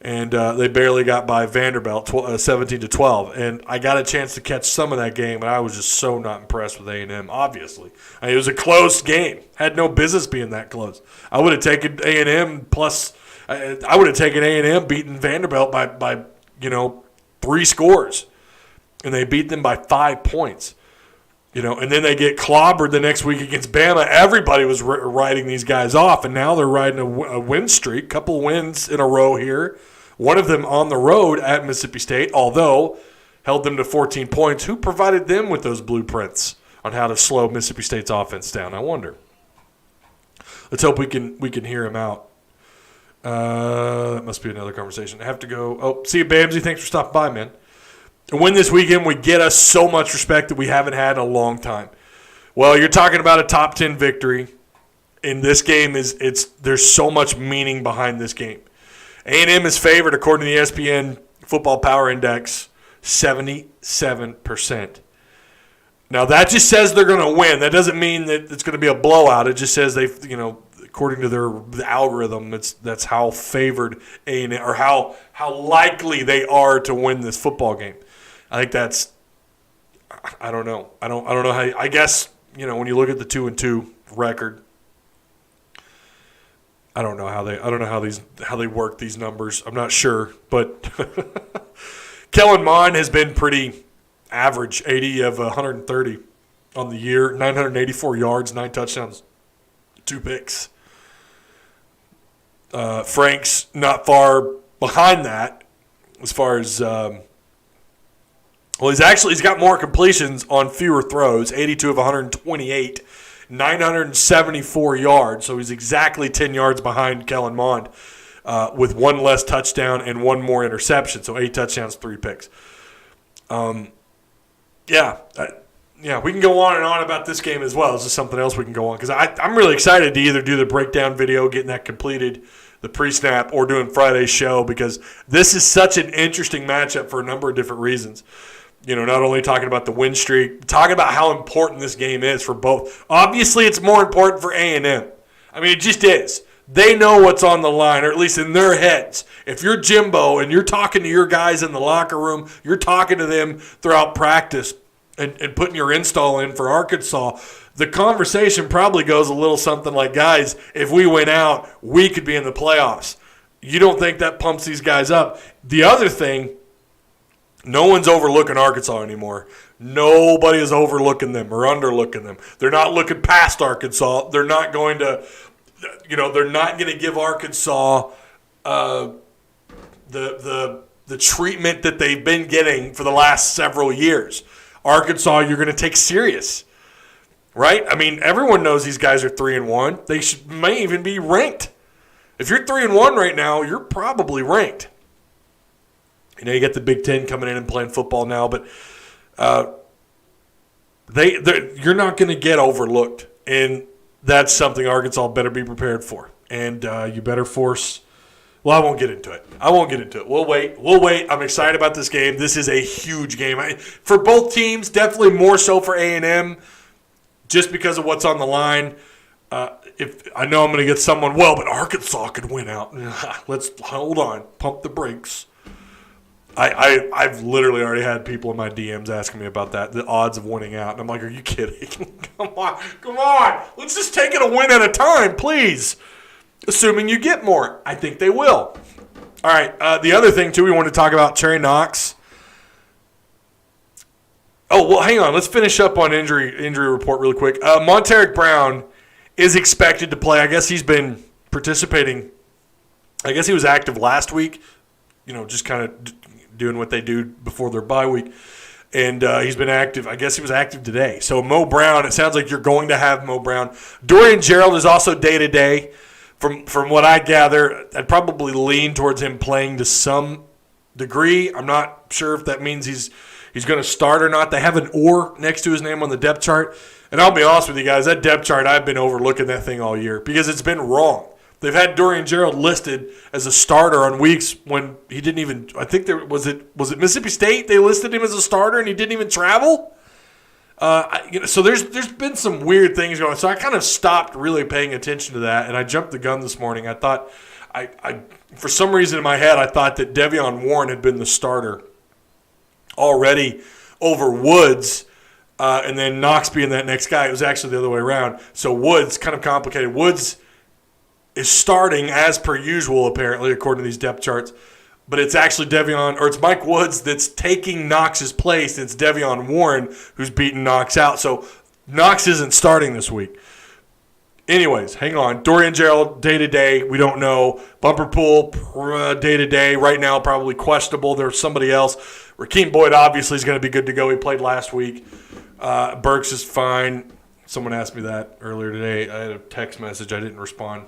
And they barely got by Vanderbilt, 17-12. And I got a chance to catch some of that game, and I was just so not impressed with A&M, obviously. It was a close game. Had no business being that close. I would have taken A&M plus – I would have taken A&M beating Vanderbilt by 3 scores. And they beat them by 5 points. And then they get clobbered the next week against Bama. Everybody was writing these guys off, and now they're riding a win streak, couple wins in a row here. One of them on the road at Mississippi State, although held them to 14 points. Who provided them with those blueprints on how to slow Mississippi State's offense down? I wonder. Let's hope we can hear him out. That must be another conversation. I have to go. Oh, see you, Bamsy. Thanks for stopping by, man. A win this weekend would get us so much respect that we haven't had in a long time. Well, you're talking about a top 10 victory. In this game, there's so much meaning behind this game. A&M is favored, according to the ESPN Football Power Index, 77%. Now, that just says they're going to win. That doesn't mean that it's going to be a blowout. It just says according to the algorithm, that's how favored A&M, or how likely they are to win this football game. I think that's, I don't know. I don't know how. I guess when you look at the 2-2 record, I don't know how they work these numbers. I'm not sure, but Kellen Mond has been pretty average, 80 of 130 on the year, 984 yards, 9 touchdowns, 2 picks. Frank's not far behind that as far as he's got more completions on fewer throws, 82 of 128, 974 yards. So he's exactly 10 yards behind Kellen Mond with 1 less touchdown and 1 more interception. So 8 touchdowns, 3 picks. We can go on and on about this game as well. This is something else we can go on because I'm really excited to either do the breakdown video, getting that completed, the pre-snap, or doing Friday's show because this is such an interesting matchup for a number of different reasons. Not only talking about the win streak, talking about how important this game is for both. Obviously, it's more important for A&M. I mean, it just is. They know what's on the line, or at least in their heads. If you're Jimbo and you're talking to your guys in the locker room, you're talking to them throughout practice and putting your install in for Arkansas, the conversation probably goes a little something like, guys, if we win out, we could be in the playoffs. You don't think that pumps these guys up? The other thing, no one's overlooking Arkansas anymore. Nobody is overlooking them or underlooking them. They're not looking past Arkansas. They're not going to, they're not going to give Arkansas the treatment that they've been getting for the last several years. Arkansas, you're going to take serious, right? I mean, everyone knows these guys are 3-1. They may even be ranked. If you're 3-1 right now, you're probably ranked. You get the Big Ten coming in and playing football now, but you're not going to get overlooked, and that's something Arkansas better be prepared for. And you better force – well, I won't get into it. We'll wait. I'm excited about this game. This is a huge game. For both teams, definitely more so for A&M just because of what's on the line. If I know I'm going to get someone, but Arkansas could win out. Let's hold on. Pump the brakes. I've literally already had people in my DMs asking me about that, the odds of winning out. And I'm like, are you kidding? Come on. Let's just take it a win at a time, please. Assuming you get more. I think they will. All right. The other thing, too, we want to talk about Trey Knox. Oh, well, hang on. Let's finish up on injury report really quick. Monteric Brown is expected to play. I guess he's been participating. I guess he was active last week, just kind of doing what they do before their bye week. And he's been active. I guess he was active today. So Mo Brown, it sounds like you're going to have Mo Brown. Dorian Gerald is also day-to-day. From what I gather, I'd probably lean towards him playing to some degree. I'm not sure if that means he's going to start or not. They have an or next to his name on the depth chart. And I'll be honest with you guys, that depth chart, I've been overlooking that thing all year because it's been wrong. They've had Dorian Gerald listed as a starter on weeks when he didn't even – I think was it Mississippi State? They listed him as a starter and he didn't even travel? So there's been some weird things going on. So I kind of stopped really paying attention to that, and I jumped the gun this morning. I thought I for some reason in my head I thought that Devion Warren had been the starter already over Woods, and then Knox being that next guy. It was actually the other way around. So Woods, kind of complicated. Woods is starting as per usual apparently according to these depth charts. But it's actually it's Mike Woods that's taking Knox's place. It's Devion Warren who's beating Knox out. So Knox isn't starting this week. Anyways, hang on. Dorian Gerald, day-to-day, we don't know. Bumper Pool, day-to-day. Right now, probably questionable. There's somebody else. Rakeem Boyd, obviously, is going to be good to go. He played last week. Burks is fine. Someone asked me that earlier today. I had a text message. I didn't respond.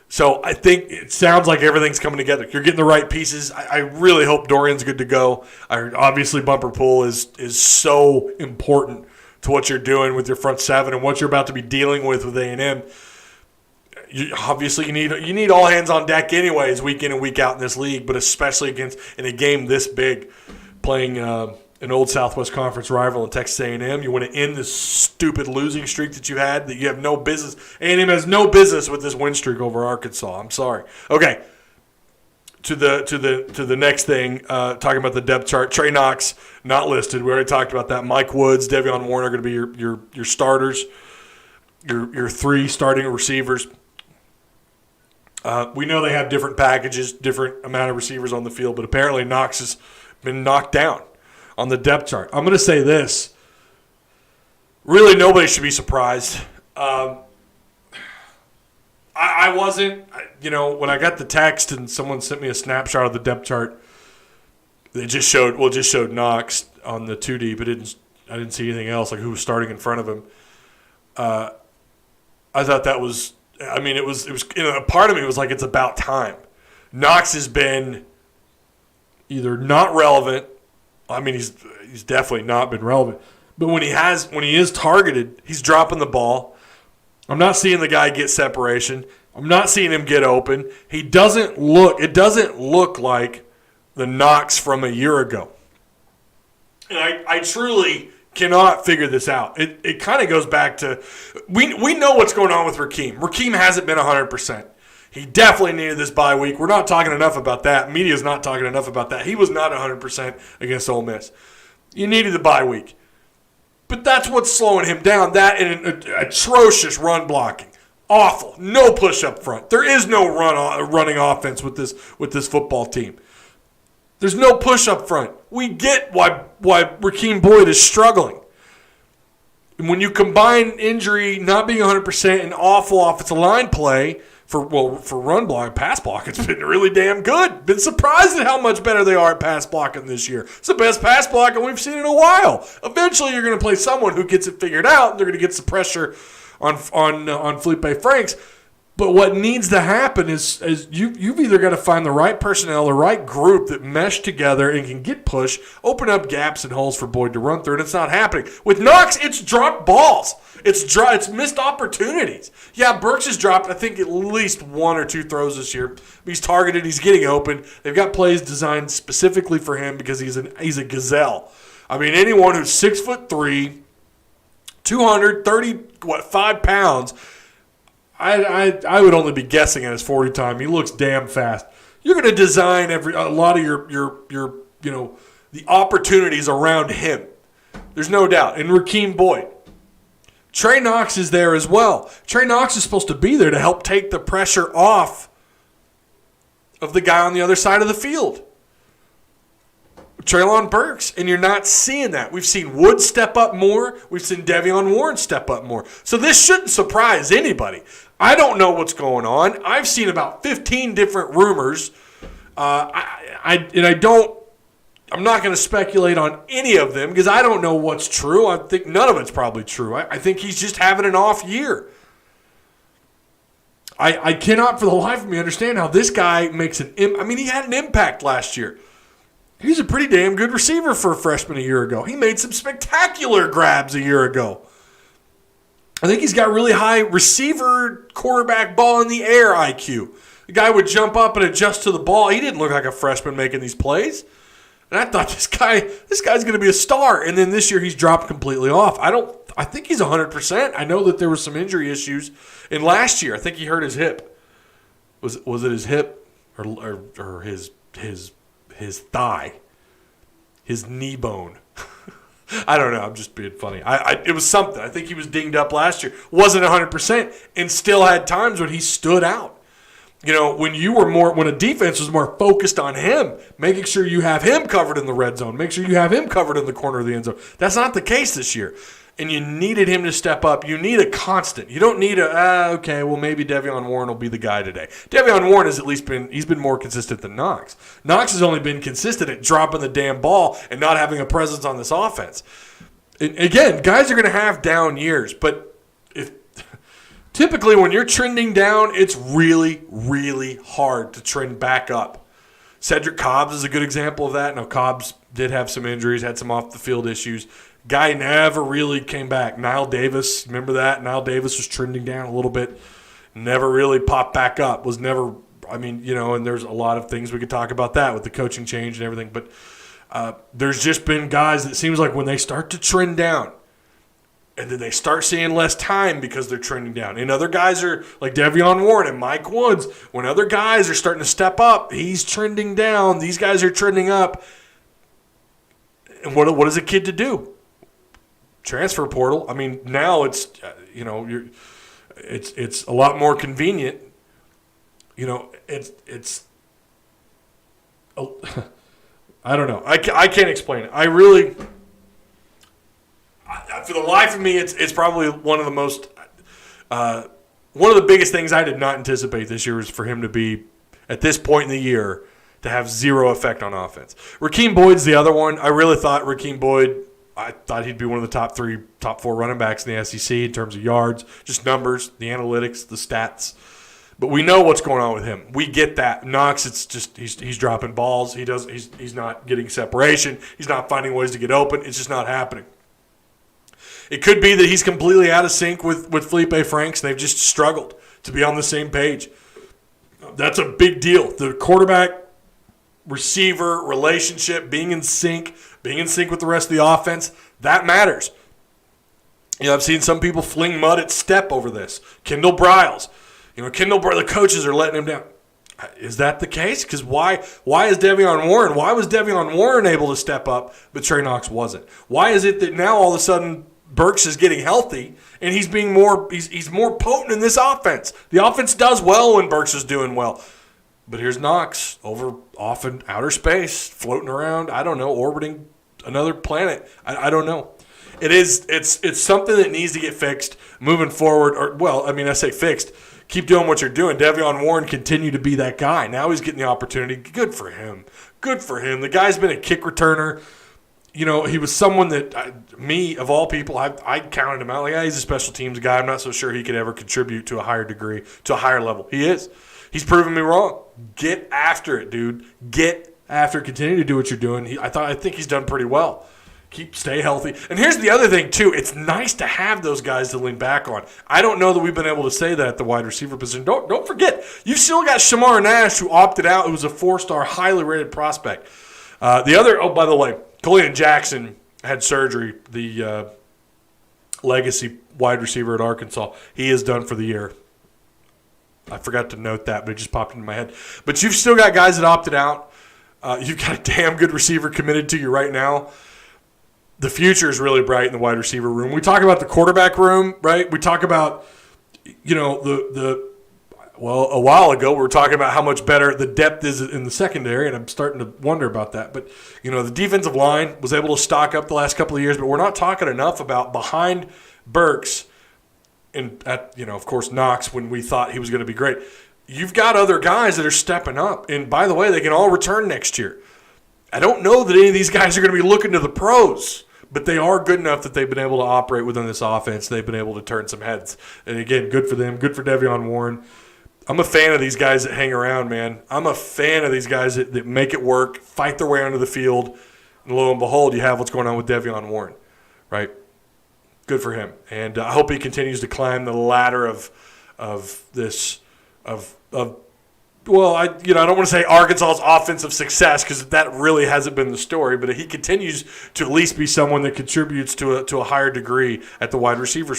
So I think it sounds like everything's coming together. You're getting the right pieces. I really hope Dorian's good to go. Obviously, Bumper Pool is so important to what you're doing with your front seven and what you're about to be dealing with A&M. Obviously, you need all hands on deck anyways, week in and week out in this league, but especially in a game this big, playing an old Southwest Conference rival in Texas A&M. You want to end this stupid losing streak that you had that you have no business. A&M has no business with this win streak over Arkansas. I'm sorry. Okay. To the next thing, talking about the depth chart. Trey Knox, not listed. We already talked about that. Mike Woods, Devion Warren are going to be your starters, your 3 starting receivers. We know they have different packages, different amount of receivers on the field, but apparently Knox has been knocked down on the depth chart. I'm going to say this. Really, nobody should be surprised. I wasn't, when I got the text and someone sent me a snapshot of the depth chart, it just showed Knox on the 2D, but I didn't see anything else, like who was starting in front of him. I thought that was, it was a part of me was like, it's about time. Knox has been either not relevant. He's definitely not been relevant. But when he is targeted, he's dropping the ball. I'm not seeing the guy get separation. I'm not seeing him get open. It doesn't look like the Knox from a year ago. And I truly cannot figure this out. It kind of goes back to, we know what's going on with Rakeem. Rakeem hasn't been 100%. He definitely needed this bye week. We're not talking enough about that. Media's not talking enough about that. He was not 100% against Ole Miss. You needed the bye week. But that's what's slowing him down. That and an atrocious run blocking. Awful. No push up front. There is no running offense with this football team. There's no push up front. We get why Rakeem Boyd is struggling. And when you combine injury, not being 100%, and awful offensive line play for run block, pass block, it's been really damn good. Been surprised at how much better they are at pass blocking this year. It's the best pass blocking we've seen in a while. Eventually, you're going to play someone who gets it figured out, and they're going to get some pressure on Felipe Franks. But what needs to happen is you've either got to find the right personnel, the right group that mesh together and can get push, open up gaps and holes for Boyd to run through, and it's not happening. With Knox, it's dropped balls. It's missed opportunities. Yeah, Burks has dropped, I think, at least 1 or 2 throws this year. He's targeted. He's getting open. They've got plays designed specifically for him because he's a gazelle. Anyone who's 6'3", 235 pounds, I would only be guessing at his 40 time. He looks damn fast. You're going to design a lot of your the opportunities around him. There's no doubt. And Rakeem Boyd. Trey Knox is there as well. Trey Knox is supposed to be there to help take the pressure off of the guy on the other side of the field. Treylon Burks, and you're not seeing that. We've seen Wood step up more. We've seen Devion Warren step up more. So this shouldn't surprise anybody. I don't know what's going on. I've seen about 15 different rumors. I'm not going to speculate on any of them because I don't know what's true. I think none of it's probably true. I think he's just having an off year. I cannot for the life of me understand how this guy makes he had an impact last year. He's a pretty damn good receiver for a freshman a year ago. He made some spectacular grabs a year ago. I think he's got really high receiver, quarterback, ball in the air IQ. The guy would jump up and adjust to the ball. He didn't look like a freshman making these plays. And I thought this guy's going to be a star. And then this year he's dropped completely off. I think he's 100%. I know that there were some injury issues. And last year, I think he hurt his hip. Was it his hip or his thigh, his knee bone? I don't know. I'm just being funny. It was something. I think he was dinged up last year. Wasn't 100%, and still had times when he stood out. When a defense was more focused on him, making sure you have him covered in the red zone, make sure you have him covered in the corner of the end zone. That's not the case this year. and you needed him to step up. You need a constant. You don't need maybe De'Vion Warren will be the guy today. De'Vion Warren has at least been more consistent than Knox. Knox has only been consistent at dropping the damn ball and not having a presence on this offense. And again, guys are going to have down years, but typically when you're trending down, it's really, really hard to trend back up. Cedric Cobbs is a good example of that. Now, Cobbs did have some injuries, had some off-the-field issues. Guy never really came back. Niall Davis, remember that? Niall Davis was trending down a little bit. Never really popped back up. And there's a lot of things we could talk about that with the coaching change and everything. But there's just been guys that seems like when they start to trend down, and then they start seeing less time because they're trending down. And other guys are like De'Vion Warren and Mike Woods. When other guys are starting to step up, he's trending down. These guys are trending up. And what is a kid to do? Transfer portal. I mean, now it's it's a lot more convenient. It's I don't know. I can't explain it. I really, for the life of me, it's probably one of the biggest things I did not anticipate this year was for him to be at this point in the year to have zero effect on offense. Rakeem Boyd's the other one. I really thought Rakeem Boyd. I thought he'd be one of the top 4 running backs in the SEC in terms of yards, just numbers, the analytics, the stats. But we know what's going on with him. We get that. Knox, it's just he's dropping balls. He's not getting separation. He's not finding ways to get open. It's just not happening. It could be that he's completely out of sync with Felipe Franks, and they've just struggled to be on the same page. That's a big deal. The quarterback-receiver relationship, being in sync with the rest of the offense, that matters. I've seen some people fling mud at Step over this. Kendall Briles. The coaches are letting him down. Is that the case? Because why is De'Vion Warren? Why was De'Vion Warren able to step up, but Trey Knox wasn't? Why is it that now all of a sudden Burks is getting healthy and he's being he's more potent in this offense? The offense does well when Burks is doing well. But here's Knox off in outer space, floating around, I don't know, orbiting another planet. I don't know. It's something that needs to get fixed moving forward. I say fixed. Keep doing what you're doing. De'Vion Warren continue to be that guy. Now he's getting the opportunity. Good for him. The guy's been a kick returner. He was someone that of all people, I counted him out. Like, he's a special teams guy. I'm not so sure he could ever contribute to a higher degree, to a higher level. He is. He's proven me wrong. Get after it, dude. Get after it. Continue to do what you're doing. I think he's done pretty well. Stay healthy. And here's the other thing, too. It's nice to have those guys to lean back on. I don't know that we've been able to say that at the wide receiver position. Don't forget, you've still got Shamar Nash, who opted out, who was a 4-star, highly rated prospect. By the way, Colin Jackson had surgery, the legacy wide receiver at Arkansas. He is done for the year. I forgot to note that, but it just popped into my head. But you've still got guys that opted out. You've got a damn good receiver committed to you right now. The future is really bright in the wide receiver room. We talk about the quarterback room, right? We talk about, a while ago we were talking about how much better the depth is in the secondary, and I'm starting to wonder about that. But, the defensive line was able to stock up the last couple of years, but we're not talking enough about behind Burks and, of course, Knox when we thought he was going to be great. You've got other guys that are stepping up, and by the way, they can all return next year. I don't know that any of these guys are going to be looking to the pros, but they are good enough that they've been able to operate within this offense. They've been able to turn some heads. And, again, good for them. Good for De'Vion Warren. I'm a fan of these guys that hang around, man. I'm a fan of these guys that make it work, fight their way onto the field. And lo and behold, you have what's going on with De'Vion Warren, right? Good for him. And I hope he continues to climb the ladder I don't want to say Arkansas's offensive success because that really hasn't been the story, but he continues to at least be someone that contributes to a higher degree at the wide receiver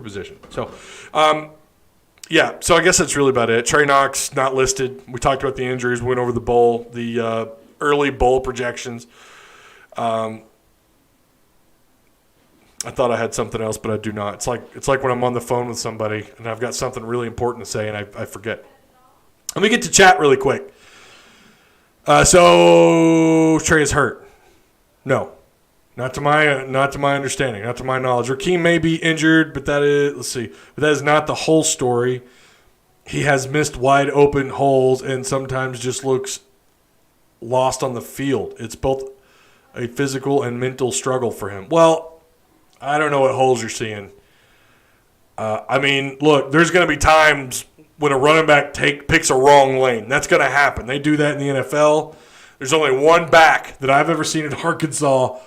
position. So, so I guess that's really about it. Trey Knox not listed. We talked about the injuries. We went over the early bowl projections. I thought I had something else, but I do not. It's like when I'm on the phone with somebody and I've got something really important to say and I forget. Let me get to chat really quick. So Trey is hurt. No. Not to my understanding, not to my knowledge. Rakeem may be injured, but that is not the whole story. He has missed wide open holes and sometimes just looks lost on the field. It's both a physical and mental struggle for him. Well, I don't know what holes you're seeing. Look, there's going to be times when a running back picks a wrong lane. That's going to happen. They do that in the NFL. There's only one back that I've ever seen at Arkansas.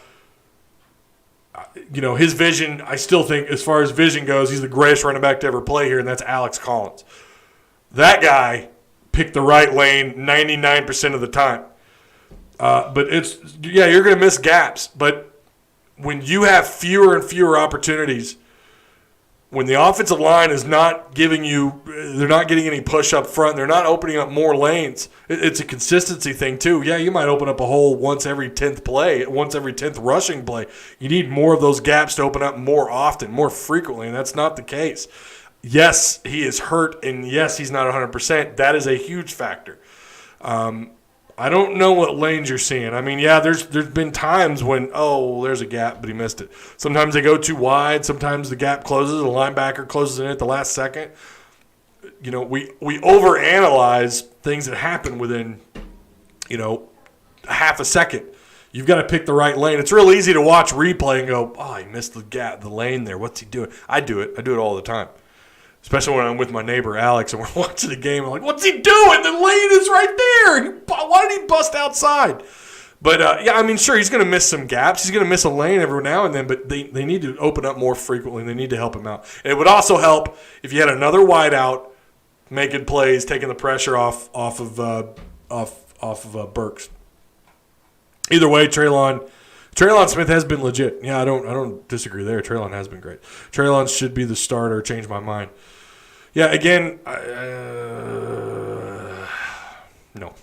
His vision, I still think, as far as vision goes, he's the greatest running back to ever play here, and that's Alex Collins. That guy picked the right lane 99% of the time. But you're going to miss gaps. But when you have fewer and fewer opportunities, when the offensive line is not they're not getting any push up front, they're not opening up more lanes. It's a consistency thing too. Yeah, you might open up a hole once every 10th rushing play. You need more of those gaps to open up more often, more frequently, and that's not the case. Yes, he is hurt, and yes, he's not 100%. That is a huge factor. I don't know what lanes you're seeing. There's been times when, there's a gap, but he missed it. Sometimes they go too wide. Sometimes the gap closes. The linebacker closes in at the last second. We overanalyze things that happen within, half a second. You've got to pick the right lane. It's real easy to watch replay and go, he missed the lane there. What's he doing? I do it all the time. Especially when I'm with my neighbor Alex and we're watching the game. I'm like, what's he doing? The lane is right there. Why did he bust outside? But, sure, he's going to miss some gaps. He's going to miss a lane every now and then, but they need to open up more frequently. They need to help him out. And it would also help if you had another wide out making plays, taking the pressure off of Burks. Either way, Treylon Smith has been legit. Yeah, I don't disagree there. Treylon has been great. Treylon should be the starter. Change my mind. Yeah, again, no,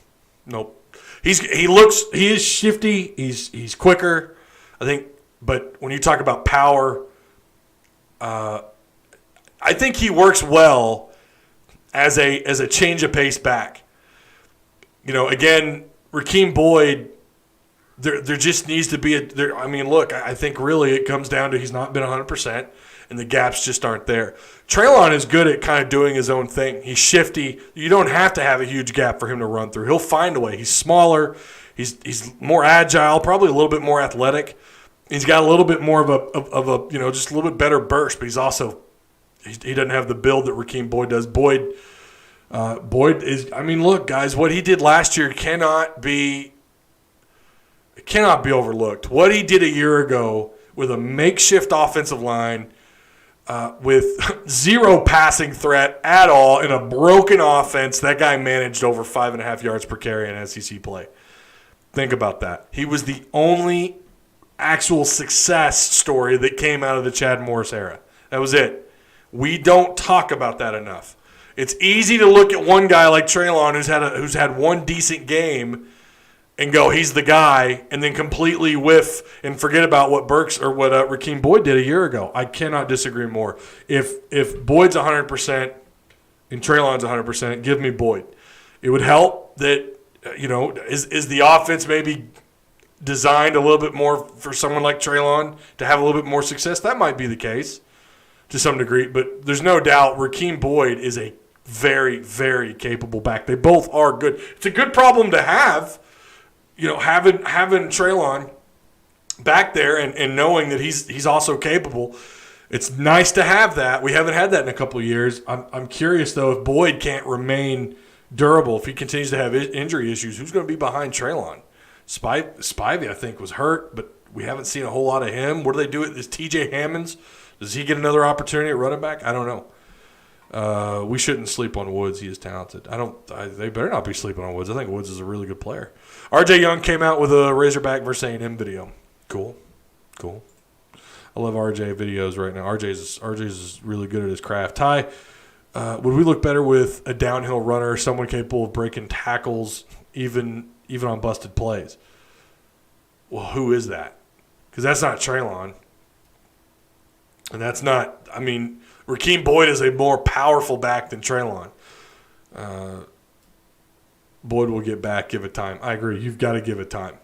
nope. He is shifty. He's quicker, I think. But when you talk about power, I think he works well as a change of pace back. Again, Rakeem Boyd. There just needs to be I think really it comes down to he's not been 100%, and the gaps just aren't there. Treylon is good at kind of doing his own thing. He's shifty. You don't have to have a huge gap for him to run through. He'll find a way. He's smaller. He's more agile, probably a little bit more athletic. He's got a little bit more of a just a little bit better burst, but he doesn't have the build that Rakeem Boyd does. Boyd is, look, guys, what he did last year cannot be overlooked. What he did a year ago with a makeshift offensive line, with zero passing threat at all in a broken offense, that guy managed over 5.5 yards per carry in SEC play. Think about that. He was the only actual success story that came out of the Chad Morris era. That was it. We don't talk about that enough. It's easy to look at one guy like Treylon who's had one decent game and go, he's the guy, and then completely whiff and forget about what Burks or what Rakeem Boyd did a year ago. I cannot disagree more. If Boyd's 100% and Treylon's 100%, give me Boyd. It would help that, is the offense maybe designed a little bit more for someone like Treylon to have a little bit more success? That might be the case to some degree, but there's no doubt Rakeem Boyd is a very, very capable back. They both are good. It's a good problem to have. Having Treylon back there and knowing that he's also capable, it's nice to have that. We haven't had that in a couple of years. I'm curious, though, if Boyd can't remain durable, if he continues to have injury issues, who's going to be behind Treylon? Spivey, I think, was hurt, but we haven't seen a whole lot of him. What do they do with this TJ Hammonds? Does he get another opportunity at running back? I don't know. We shouldn't sleep on Woods. He is talented. They better not be sleeping on Woods. I think Woods is a really good player. RJ Young came out with a Razorback versus A&M video. Cool. I love RJ videos right now. RJ's is really good at his craft. Ty, would we look better with a downhill runner, someone capable of breaking tackles, even on busted plays? Well, who is that? Because that's not Treylon. And that's not, Rakeem Boyd is a more powerful back than Treylon. Boyd will get back, give it time. I agree. You've got to give it time.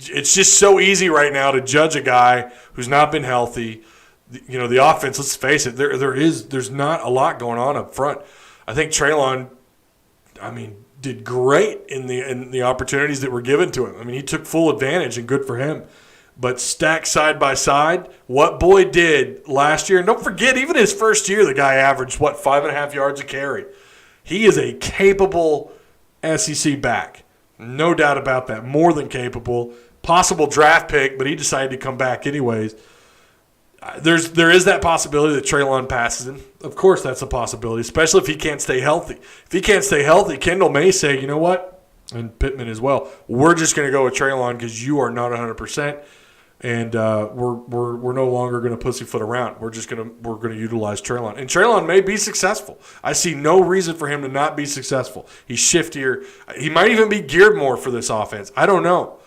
It's just so easy right now to judge a guy who's not been healthy. The offense, let's face it, there's not a lot going on up front. I think Treylon, did great in the opportunities that were given to him. He took full advantage, and good for him. But stacked side by side, what Boyd did last year, and don't forget, even his first year, the guy averaged, 5.5 yards a carry. He is a capable SEC back. No doubt about that. More than capable. Possible draft pick, but he decided to come back anyways. There is that possibility that Treylon passes him. Of course that's a possibility, especially if he can't stay healthy. If he can't stay healthy, Kendall may say, you know what, and Pittman as well, we're just going to go with Treylon because you are not 100%. And we're no longer going to pussyfoot around. We're going to utilize Treylon, and Treylon may be successful. I see no reason for him to not be successful. He's shiftier. He might even be geared more for this offense. I don't know,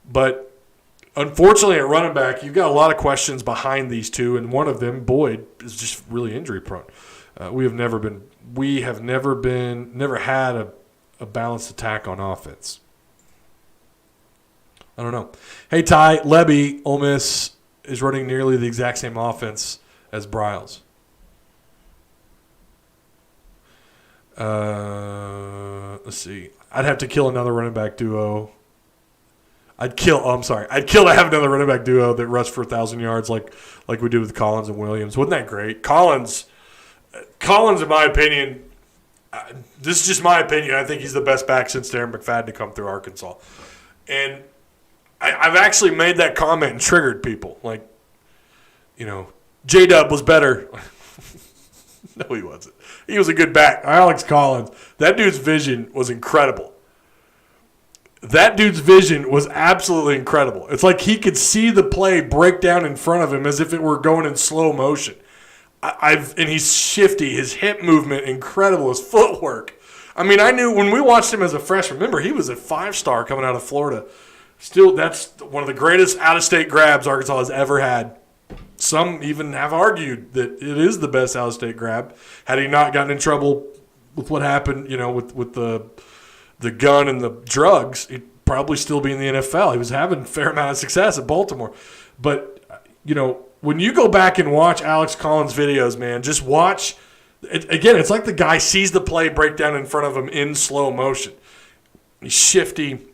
but unfortunately at running back, you've got a lot of questions behind these two, and one of them, Boyd, is just really injury prone. We have never had a balanced attack on offense. I don't know. Hey, Ty, Lebby, Ole Miss is running nearly the exact same offense as Briles. Let's see. I'd have to kill another running back duo. I'd kill to have another running back duo that rushed for 1,000 yards like we did with Collins and Williams. Wasn't that great? Collins, in my opinion, this is just my opinion. I think he's the best back since Darren McFadden to come through Arkansas. And I've actually made that comment and triggered people. J-Dub was better. No, he wasn't. He was a good back. Alex Collins, that dude's vision was incredible. That dude's vision was absolutely incredible. It's like he could see the play break down in front of him as if it were going in slow motion. And he's shifty. His hip movement, incredible. His footwork. I knew when we watched him as a freshman, remember, he was a 5-star coming out of Florida. Still, that's one of the greatest out-of-state grabs Arkansas has ever had. Some even have argued that it is the best out-of-state grab. Had he not gotten in trouble with what happened, with the gun and the drugs, he'd probably still be in the NFL. He was having a fair amount of success at Baltimore. But, when you go back and watch Alex Collins' videos, man, just watch. Again, it's like the guy sees the play break down in front of him in slow motion. He's shifty.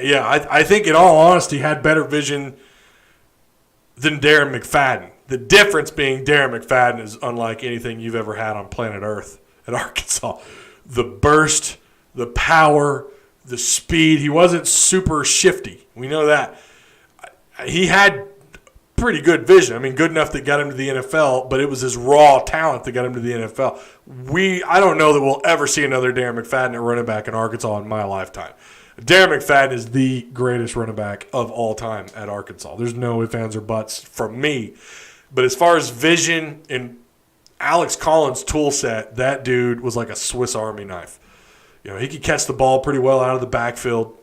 Yeah, I think in all honesty had better vision than Darren McFadden. The difference being Darren McFadden is unlike anything you've ever had on planet Earth at Arkansas. The burst, the power, the speed. He wasn't super shifty. We know that. He had pretty good vision. Good enough that got him to the NFL, but it was his raw talent that got him to the NFL. I don't know that we'll ever see another Darren McFadden at running back in Arkansas in my lifetime. Darren McFadden is the greatest running back of all time at Arkansas. There's no ifs, ands, or buts from me. But as far as vision and Alex Collins' tool set, that dude was like a Swiss Army knife. He could catch the ball pretty well out of the backfield.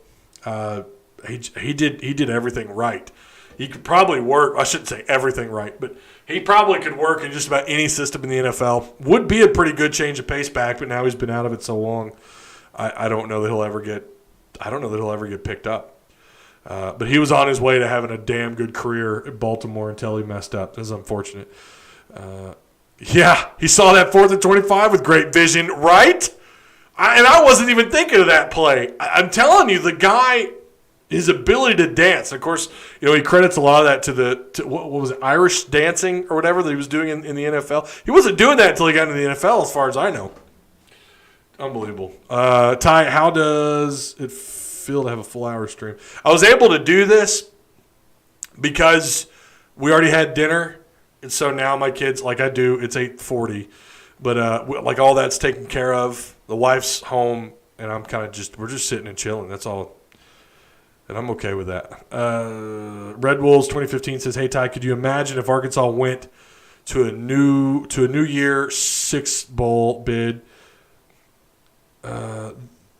He did everything right. He could probably work. I shouldn't say everything right, but he probably could work in just about any system in the NFL. Would be a pretty good change of pace back, but now he's been out of it so long. I don't know that he'll ever get. I don't know that he'll ever get picked up. But he was on his way to having a damn good career at Baltimore until he messed up. This is unfortunate. He saw that 4th and 25 with great vision, right? I wasn't even thinking of that play. I'm telling you, the guy, his ability to dance. Of course, he credits a lot of that to what was it, Irish dancing or whatever that he was doing in the NFL. He wasn't doing that until he got into the NFL, as far as I know. Unbelievable. Ty, how does it feel to have a full hour stream? I was able to do this because we already had dinner, and so now my kids, like I do, it's 8:40, but all that's taken care of. The wife's home, and I'm kind of we're just sitting and chilling. That's all, and I'm okay with that. Red Wolves 2015 says, "Hey Ty, could you imagine if Arkansas went to a new year 6 bowl bid?"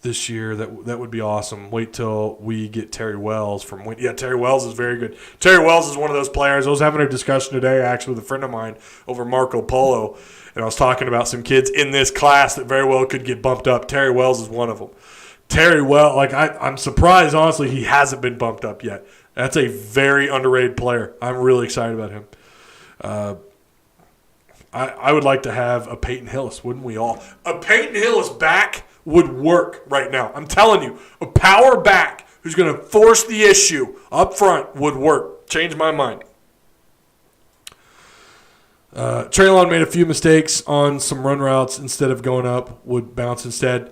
This year, that would be awesome. Wait till we get Terry Wells from – yeah, Terry Wells is very good. Terry Wells is one of those players. I was having a discussion today, actually, with a friend of mine over Marco Polo, and I was talking about some kids in this class that very well could get bumped up. Terry Wells is one of them. Terry, well, like I'm surprised, honestly, he hasn't been bumped up yet. That's a very underrated player. I'm really excited about him. I would like to have a Peyton Hillis, wouldn't we all? A Peyton Hillis back would work right now. I'm telling you, a power back who's going to force the issue up front would work. Change my mind. Treylon made a few mistakes on some run routes instead of going up, would bounce instead.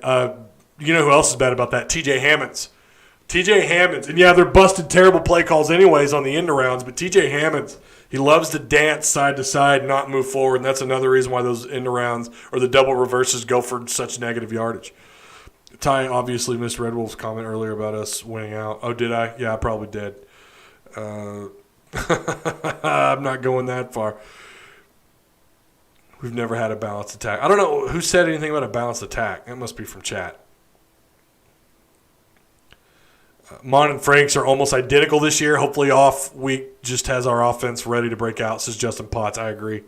You know who else is bad about that? TJ Hammonds. TJ Hammonds. And, yeah, they're busted terrible play calls anyways on the end-arounds, but TJ Hammonds, he loves to dance side to side, not move forward, and that's another reason why those end-arounds or the double reverses go for such negative yardage. Ty obviously missed Red Wolf's comment earlier about us winning out. Oh, did I? Yeah, I probably did. I'm not going that far. We've never had a balanced attack. I don't know who said anything about a balanced attack. That must be from chat. Mon and Franks are almost identical this year. Hopefully off week just has our offense ready to break out, says Justin Potts. I agree.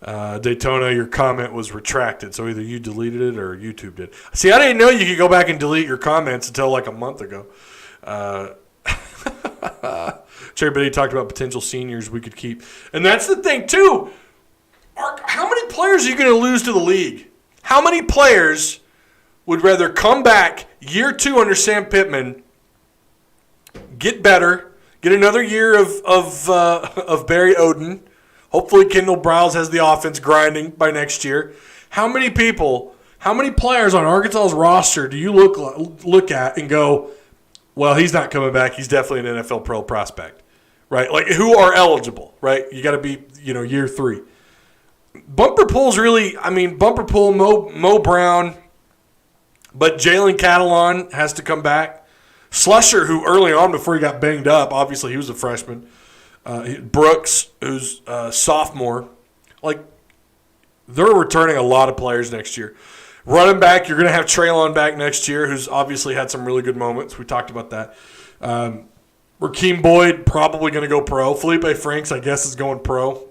Daytona, your comment was retracted, so either you deleted it or YouTube did. See, I didn't know you could go back and delete your comments until like a month ago. Trey Biddy talked about potential seniors we could keep. And that's the thing, too. How many players are you going to lose to the league? How many players would rather come back year 2 under Sam Pittman, get better, get another year of Barry Odin. Hopefully Kendall Briles has the offense grinding by next year. How many players on Arkansas's roster do you look at and go, well, he's not coming back. He's definitely an NFL pro prospect, right? Like, who are eligible, right? You got to be, year 3. Bumper Pool's really, Bumper Pool, Mo Brown, but Jalen Catalon has to come back. Slusher, who early on before he got banged up, obviously he was a freshman. Brooks, who's a sophomore. Like, they're returning a lot of players next year. Running back, you're going to have Treylon back next year, who's obviously had some really good moments. We talked about that. Rakeem Boyd probably going to go pro. Felipe Franks, I guess, is going pro.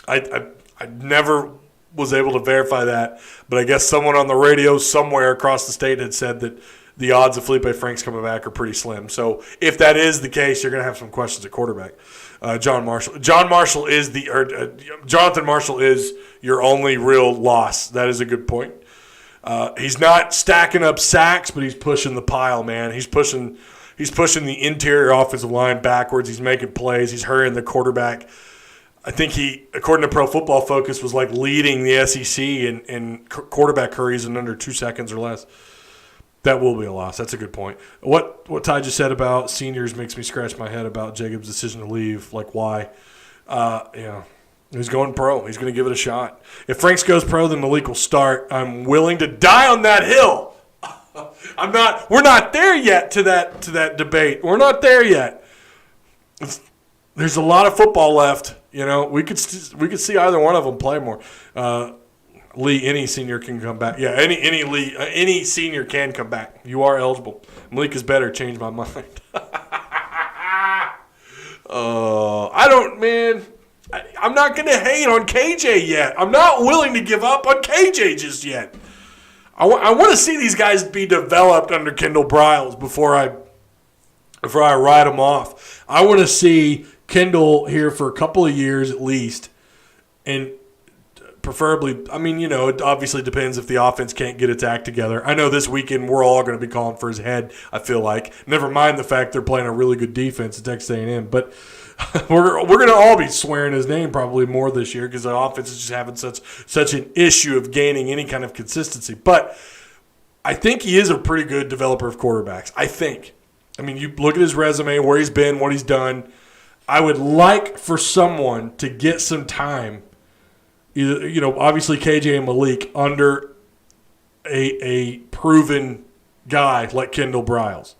I never was able to verify that, but I guess someone on the radio somewhere across the state had said that the odds of Felipe Franks coming back are pretty slim. So if that is the case, you're going to have some questions at quarterback. Jonathan Marshall is your only real loss. That is a good point. He's not stacking up sacks, but he's pushing the pile, man. He's pushing the interior offensive line backwards. He's making plays. He's hurrying the quarterback. I think he, according to Pro Football Focus, was like leading the SEC in quarterback hurries in under 2 seconds or less. That will be a loss. That's a good point. What Ty just said about seniors makes me scratch my head about Jacob's decision to leave. Like, why? He's going pro. He's going to give it a shot. If Franks goes pro, then Malik will start. I'm willing to die on that hill. We're not there yet to that debate. We're not there yet. There's a lot of football left. We could see either one of them play more. Lee, any senior can come back. Yeah, any senior can come back. You are eligible. Malik is better. Change my mind. I'm not going to hate on KJ yet. I'm not willing to give up on KJ just yet. I want to see these guys be developed under Kendall Briles before I write them off. I want to see Kendall here for a couple of years at least, and preferably, it obviously depends if the offense can't get its act together. I know this weekend we're all going to be calling for his head, I feel like. Never mind the fact they're playing a really good defense at Texas A&M. But we're going to all be swearing his name probably more this year because the offense is just having such an issue of gaining any kind of consistency. But I think he is a pretty good developer of quarterbacks. I think. You look at his resume, where he's been, what he's done. I would like for someone to get some time, either, obviously KJ and Malik, under a proven guy like Kendall Briles.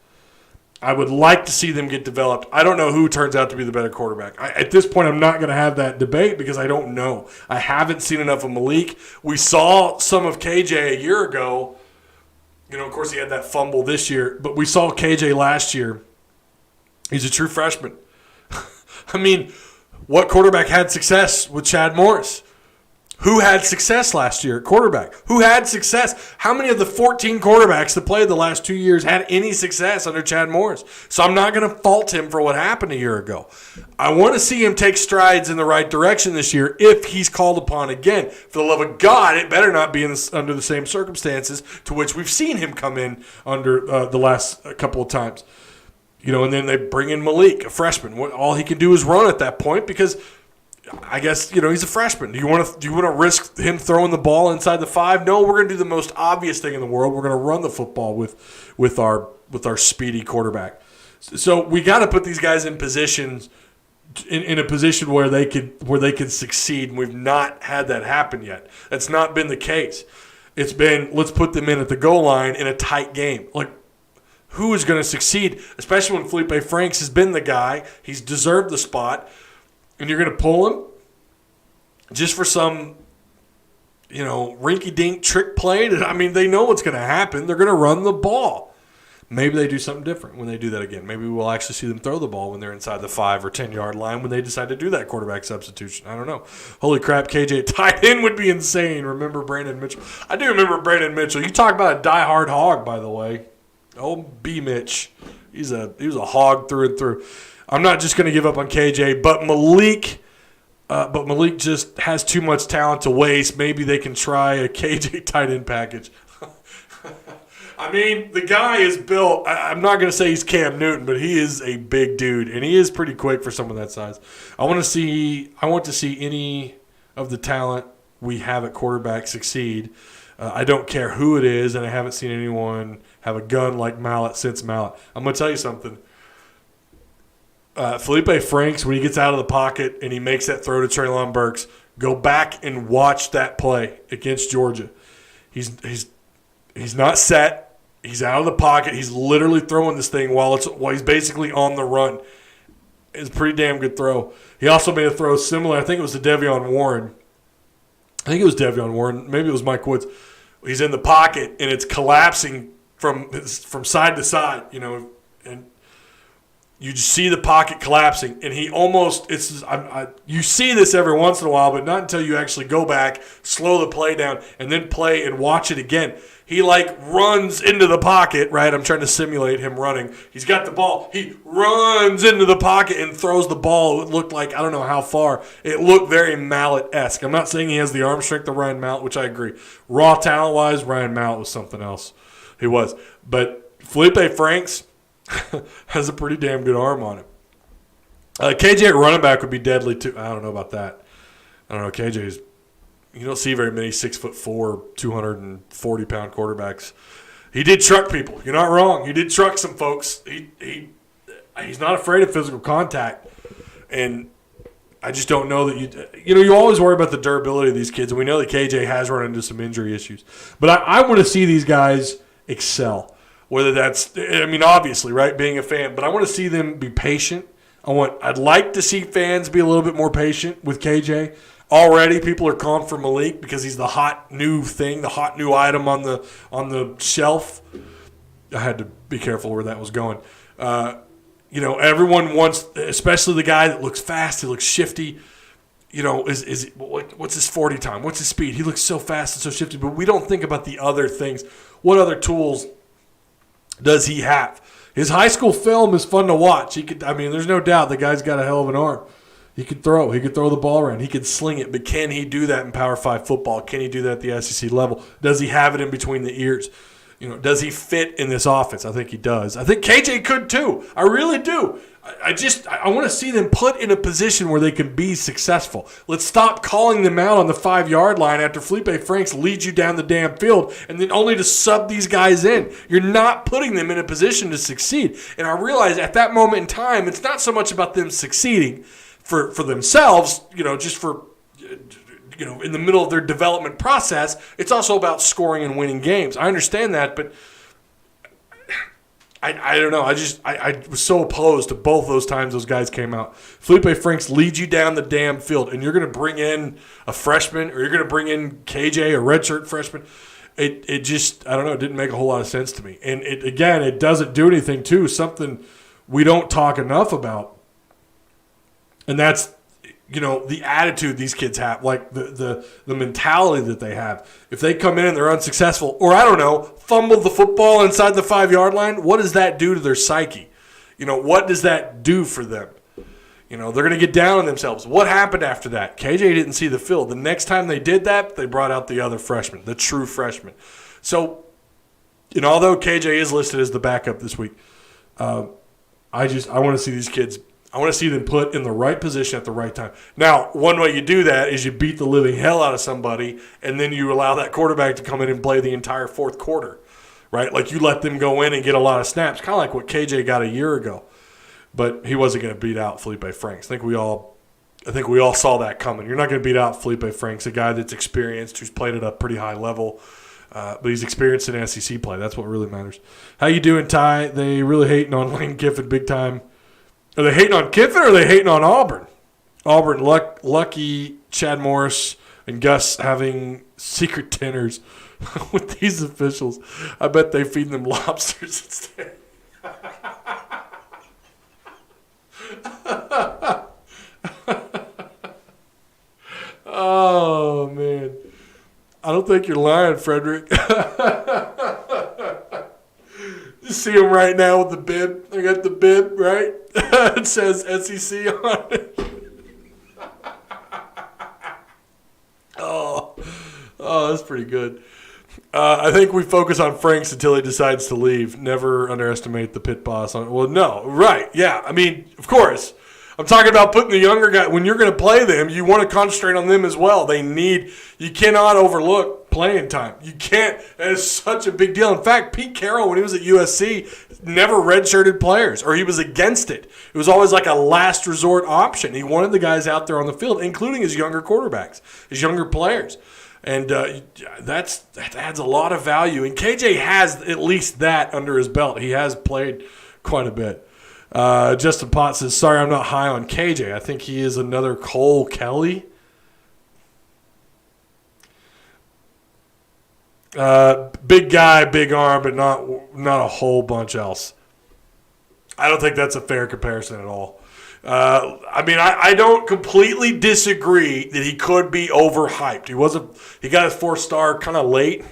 I would like to see them get developed. I don't know who turns out to be the better quarterback. At this point, I'm not going to have that debate because I don't know. I haven't seen enough of Malik. We saw some of KJ a year ago. Of course, he had that fumble this year, but we saw KJ last year. He's a true freshman. What quarterback had success with Chad Morris? Who had success last year at quarterback? Who had success? How many of the 14 quarterbacks that played the last 2 years had any success under Chad Morris? So I'm not going to fault him for what happened a year ago. I want to see him take strides in the right direction this year if he's called upon again. For the love of God, it better not be under the same circumstances to which we've seen him come in under the last couple of times. And then they bring in Malik, a freshman. All he can do is run at that point because I guess, he's a freshman. Do you want to risk him throwing the ball inside the 5? No, we're going to do the most obvious thing in the world. We're going to run the football with our speedy quarterback. So we got to put these guys in positions in a position where they can succeed, and we've not had that happen yet. That's not been the case. It's been, let's put them in at the goal line in a tight game. Like, who is going to succeed, especially when Felipe Franks has been the guy. He's deserved the spot. And you're going to pull him just for some, rinky-dink trick play? I mean, they know what's going to happen. They're going to run the ball. Maybe they do something different when they do that again. Maybe we'll actually see them throw the ball when they're inside the 5 or 10-yard line when they decide to do that quarterback substitution. I don't know. Holy crap, KJ tight end would be insane. Remember Brandon Mitchell? I do remember Brandon Mitchell. You talk about a diehard hog, by the way. Old B. Mitch. He was a hog through and through. I'm not just going to give up on KJ, but Malik just has too much talent to waste. Maybe they can try a KJ tight end package. I mean, the guy is built. I'm not going to say he's Cam Newton, but he is a big dude, and he is pretty quick for someone that size. I want to see any of the talent we have at quarterback succeed. I don't care who it is, and I haven't seen anyone have a gun like Mallet since Mallet. I'm going to tell you something. Felipe Franks, when he gets out of the pocket and he makes that throw to Treylon Burks, go back and watch that play against Georgia. He's not set. He's out of the pocket. He's literally throwing this thing while he's basically on the run. It's a pretty damn good throw. He also made a throw similar. I think it was to De'Vion Warren. Maybe it was Mike Woods. He's in the pocket and it's collapsing from side to side, and you just see the pocket collapsing, and he almost you see this every once in a while, but not until you actually go back, slow the play down, and then play and watch it again. He runs into the pocket, right? I'm trying to simulate him running. He's got the ball. He runs into the pocket and throws the ball. It looked like, I don't know how far. It looked very Mallet-esque. I'm not saying he has the arm strength of Ryan Mallett, which I agree. Raw talent-wise, Ryan Mallett was something else. He was. But Felipe Franks has a pretty damn good arm on him. KJ at running back would be deadly too. I don't know about that. I don't know. KJ's, you don't see very many 6'4", 240-pound quarterbacks. He did truck people. You're not wrong. He did truck some folks. He's not afraid of physical contact, and I just don't know that you always worry about the durability of these kids, and we know that KJ has run into some injury issues. But I want to see these guys excel. Whether that's, obviously, right, being a fan, but I want to see them be patient. I'd like to see fans be a little bit more patient with KJ. Already, people are calling for Malik because he's the hot new thing, the hot new item on the shelf. I had to be careful where that was going. Everyone wants, especially the guy that looks fast, he looks shifty. What's his 40 time? What's his speed? He looks so fast and so shifty, but we don't think about the other things. What other tools does he have? His high school film is fun to watch. There's no doubt the guy's got a hell of an arm. He could throw. He could throw the ball around. He could sling it. But can he do that in Power 5 football? Can he do that at the SEC level? Does he have it in between the ears? Does he fit in this offense? I think he does. I think KJ could too. I really do. I want to see them put in a position where they can be successful. Let's stop calling them out on the 5-yard line after Felipe Franks leads you down the damn field and then only to sub these guys in. You're not putting them in a position to succeed. And I realize at that moment in time, it's not so much about them succeeding for themselves, just for in the middle of their development process. It's also about scoring and winning games. I understand that, but I don't know. I was so opposed to both those times those guys came out. Felipe Franks leads you down the damn field, and you're going to bring in a freshman or you're going to bring in KJ, a redshirt freshman. It just, I don't know, it didn't make a whole lot of sense to me. And it doesn't do anything, too, something we don't talk enough about. And that's the attitude these kids have, like the mentality that they have. If they come in and they're unsuccessful, or I don't know, fumble the football inside the 5-yard line, what does that do to their psyche? What does that do for them? They're going to get down on themselves. What happened after that? KJ didn't see the field. The next time they did that, they brought out the other freshman, the true freshman. So, although KJ is listed as the backup this week, I want to see these kids. I want to see them put in the right position at the right time. Now, one way you do that is you beat the living hell out of somebody, and then you allow that quarterback to come in and play the entire fourth quarter, right? Like you let them go in and get a lot of snaps, kind of like what KJ got a year ago. But he wasn't going to beat out Felipe Franks. I think we all saw that coming. You're not going to beat out Felipe Franks, a guy that's experienced, who's played at a pretty high level, but he's experienced in SEC play. That's what really matters. How you doing, Ty? They really hating on Lane Kiffin big time. Are they hating on Kiffin or are they hating on Auburn? Auburn, lucky Chad Morris and Gus having secret dinners with these officials. I bet they feed them lobsters instead. Oh, man. I don't think you're lying, Frederick. You see him right now with the bib. I got the bib, right? It says SEC on it. Oh, that's pretty good. I think we focus on Franks until he decides to leave. Never underestimate the pit boss. Well, no, right, yeah. I mean, of course. I'm talking about putting the younger guy. When you're going to play them, you want to concentrate on them as well. You cannot overlook playing time. You can't. That is such a big deal. In fact, Pete Carroll, when he was at USC, never redshirted players, or he was against it. It was always like a last resort option. He wanted the guys out there on the field, including his younger quarterbacks, his younger players. And that adds a lot of value. And KJ has at least that under his belt. He has played quite a bit. Justin Potts says, sorry, I'm not high on KJ. I think he is another Cole Kelly. Big guy, big arm, but not a whole bunch else. I don't think that's a fair comparison at all. I don't completely disagree that he could be overhyped. He got his 4-star kind of late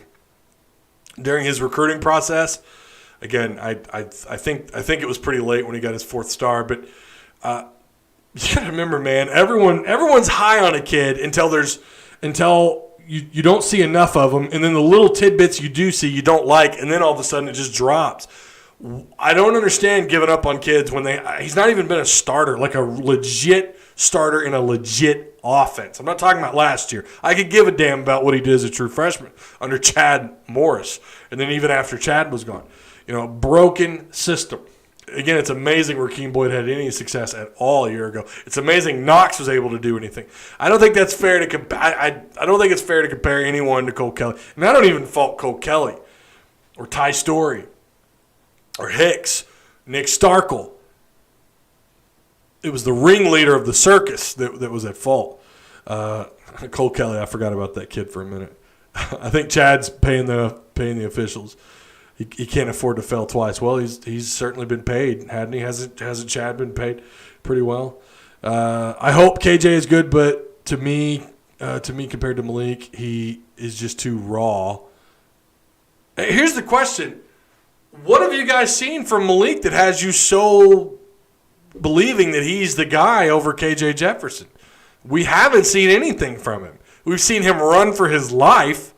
during his recruiting process. Again, I think it was pretty late when he got his 4th star, but you gotta remember, man, everyone's high on a kid until you don't see enough of them, and then the little tidbits you do see you don't like, and then all of a sudden it just drops. I don't understand giving up on kids when he's not even been a starter, like a legit starter in a legit offense. I'm not talking about last year. I could give a damn about what he did as a true freshman under Chad Morris, and then even after Chad was gone. Broken system. Again, it's amazing Rakeem Boyd had any success at all a year ago. It's amazing Knox was able to do anything. I don't think that's fair to compare. I don't think it's fair to compare anyone to Cole Kelly. And I don't even fault Cole Kelly or Ty Story or Hicks, Nick Starkel. It was the ringleader of the circus that was at fault. Cole Kelly, I forgot about that kid for a minute. I think Chad's paying the officials. He can't afford to fail twice. Well, he's certainly been paid, hadn't he? Hasn't Chad been paid pretty well? I hope KJ is good, but to me, compared to Malik, he is just too raw. Here's the question: what have you guys seen from Malik that has you so believing that he's the guy over KJ Jefferson? We haven't seen anything from him. We've seen him run for his life.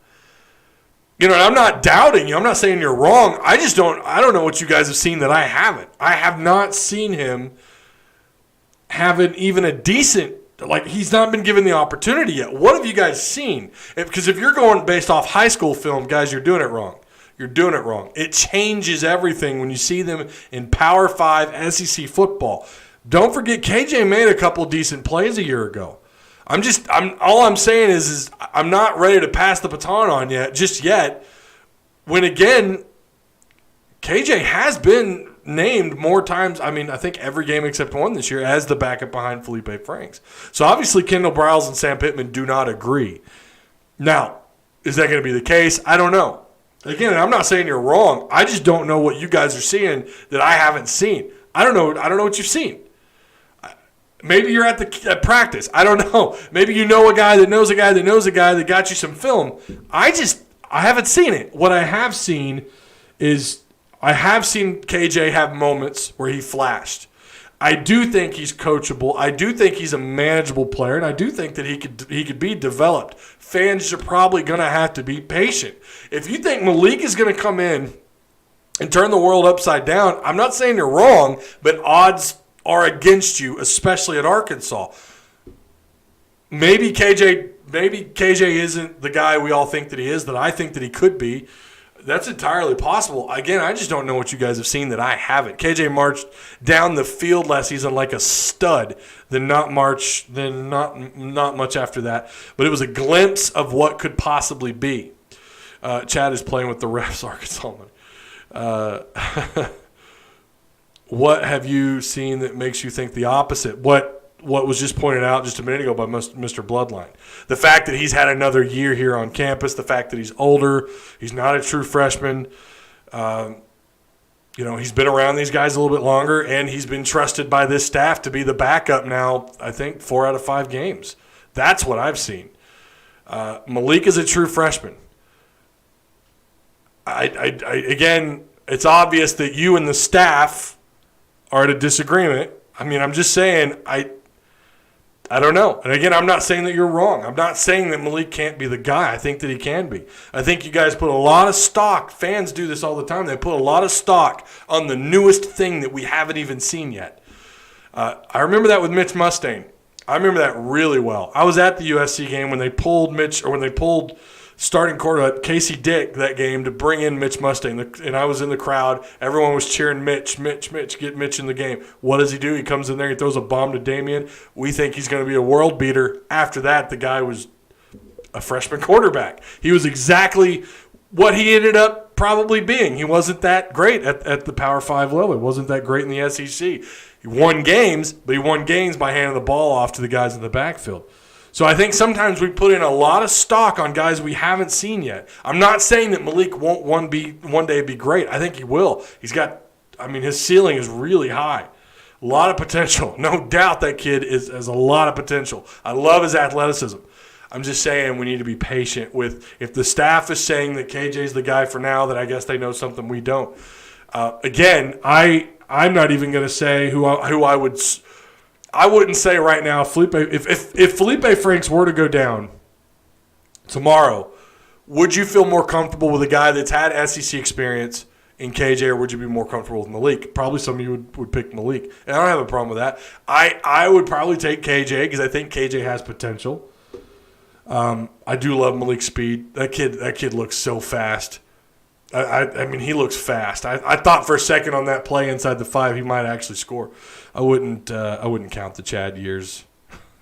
And I'm not doubting you. I'm not saying you're wrong. I don't know what you guys have seen that I haven't. I have not seen him have even a decent, he's not been given the opportunity yet. What have you guys seen? Because if you're going based off high school film, guys, you're doing it wrong. You're doing it wrong. It changes everything when you see them in Power 5 SEC football. Don't forget, KJ made a couple decent plays a year ago. All I'm saying is I'm not ready to pass the baton on just yet. When again, KJ has been named more times. I think every game except one this year as the backup behind Felipe Franks. So obviously Kendall Briles and Sam Pittman do not agree. Now, is that going to be the case? I don't know. Again, I'm not saying you're wrong. I just don't know what you guys are seeing that I haven't seen. I don't know what you've seen. Maybe you're at practice. I don't know. Maybe you know a guy that knows a guy that knows a guy that got you some film. I haven't seen it. What I have seen is I have seen KJ have moments where he flashed. I do think he's coachable. I do think he's a manageable player, and I do think that he could be developed. Fans are probably going to have to be patient. If you think Malik is going to come in and turn the world upside down, I'm not saying you're wrong, but odds are against you, especially at Arkansas. Maybe KJ isn't the guy we all think that he is, that I think that he could be. That's entirely possible. Again, I just don't know what you guys have seen that I haven't. KJ marched down the field last season like a stud, then not much after that. But it was a glimpse of what could possibly be. Chad is playing with the refs, Arkansas. What have you seen that makes you think the opposite? What was just pointed out just a minute ago by Mr. Bloodline. The fact that he's had another year here on campus, the fact that he's older, he's not a true freshman. He's been around these guys a little bit longer, and he's been trusted by this staff to be the backup now, I think, 4 out of 5 games. That's what I've seen. Malik is a true freshman. Again, it's obvious that you and the staff are at a disagreement. I mean, I'm just saying, I don't know. And again, I'm not saying that you're wrong. I'm not saying that Malik can't be the guy. I think that he can be. I think you guys put a lot of stock. Fans do this all the time. They put a lot of stock on the newest thing that we haven't even seen yet. I remember that with Mitch Mustaine. I remember that really well. I was at the USC game when they pulled starting quarterback Casey Dick that game to bring in Mitch Mustaine, and I was in the crowd. Everyone was cheering Mitch, get Mitch in the game. What does he do? He comes in there, he throws a bomb to Damian. We think he's going to be a world beater. After that, the guy was a freshman quarterback. He was exactly what he ended up probably being. He wasn't that great at the Power 5 level. He wasn't that great in the SEC. He won games, but he won games by handing the ball off to the guys in the backfield. So I think sometimes we put in a lot of stock on guys we haven't seen yet. I'm not saying that Malik won't one day be great. I think he will. His ceiling is really high. A lot of potential. No doubt that kid has a lot of potential. I love his athleticism. I'm just saying we need to be patient with, if the staff is saying that KJ's the guy for now, then I guess they know something we don't. Again, I'm not even going to say who I would. I wouldn't say right now if Felipe Franks were to go down tomorrow, would you feel more comfortable with a guy that's had SEC experience in KJ, or would you be more comfortable with Malik? Probably some of you would pick Malik, and I don't have a problem with that. I would probably take KJ because I think KJ has potential. I do love Malik's speed. That kid looks so fast. He looks fast. I thought for a second on that play inside the 5 he might actually score. I wouldn't count the Chad years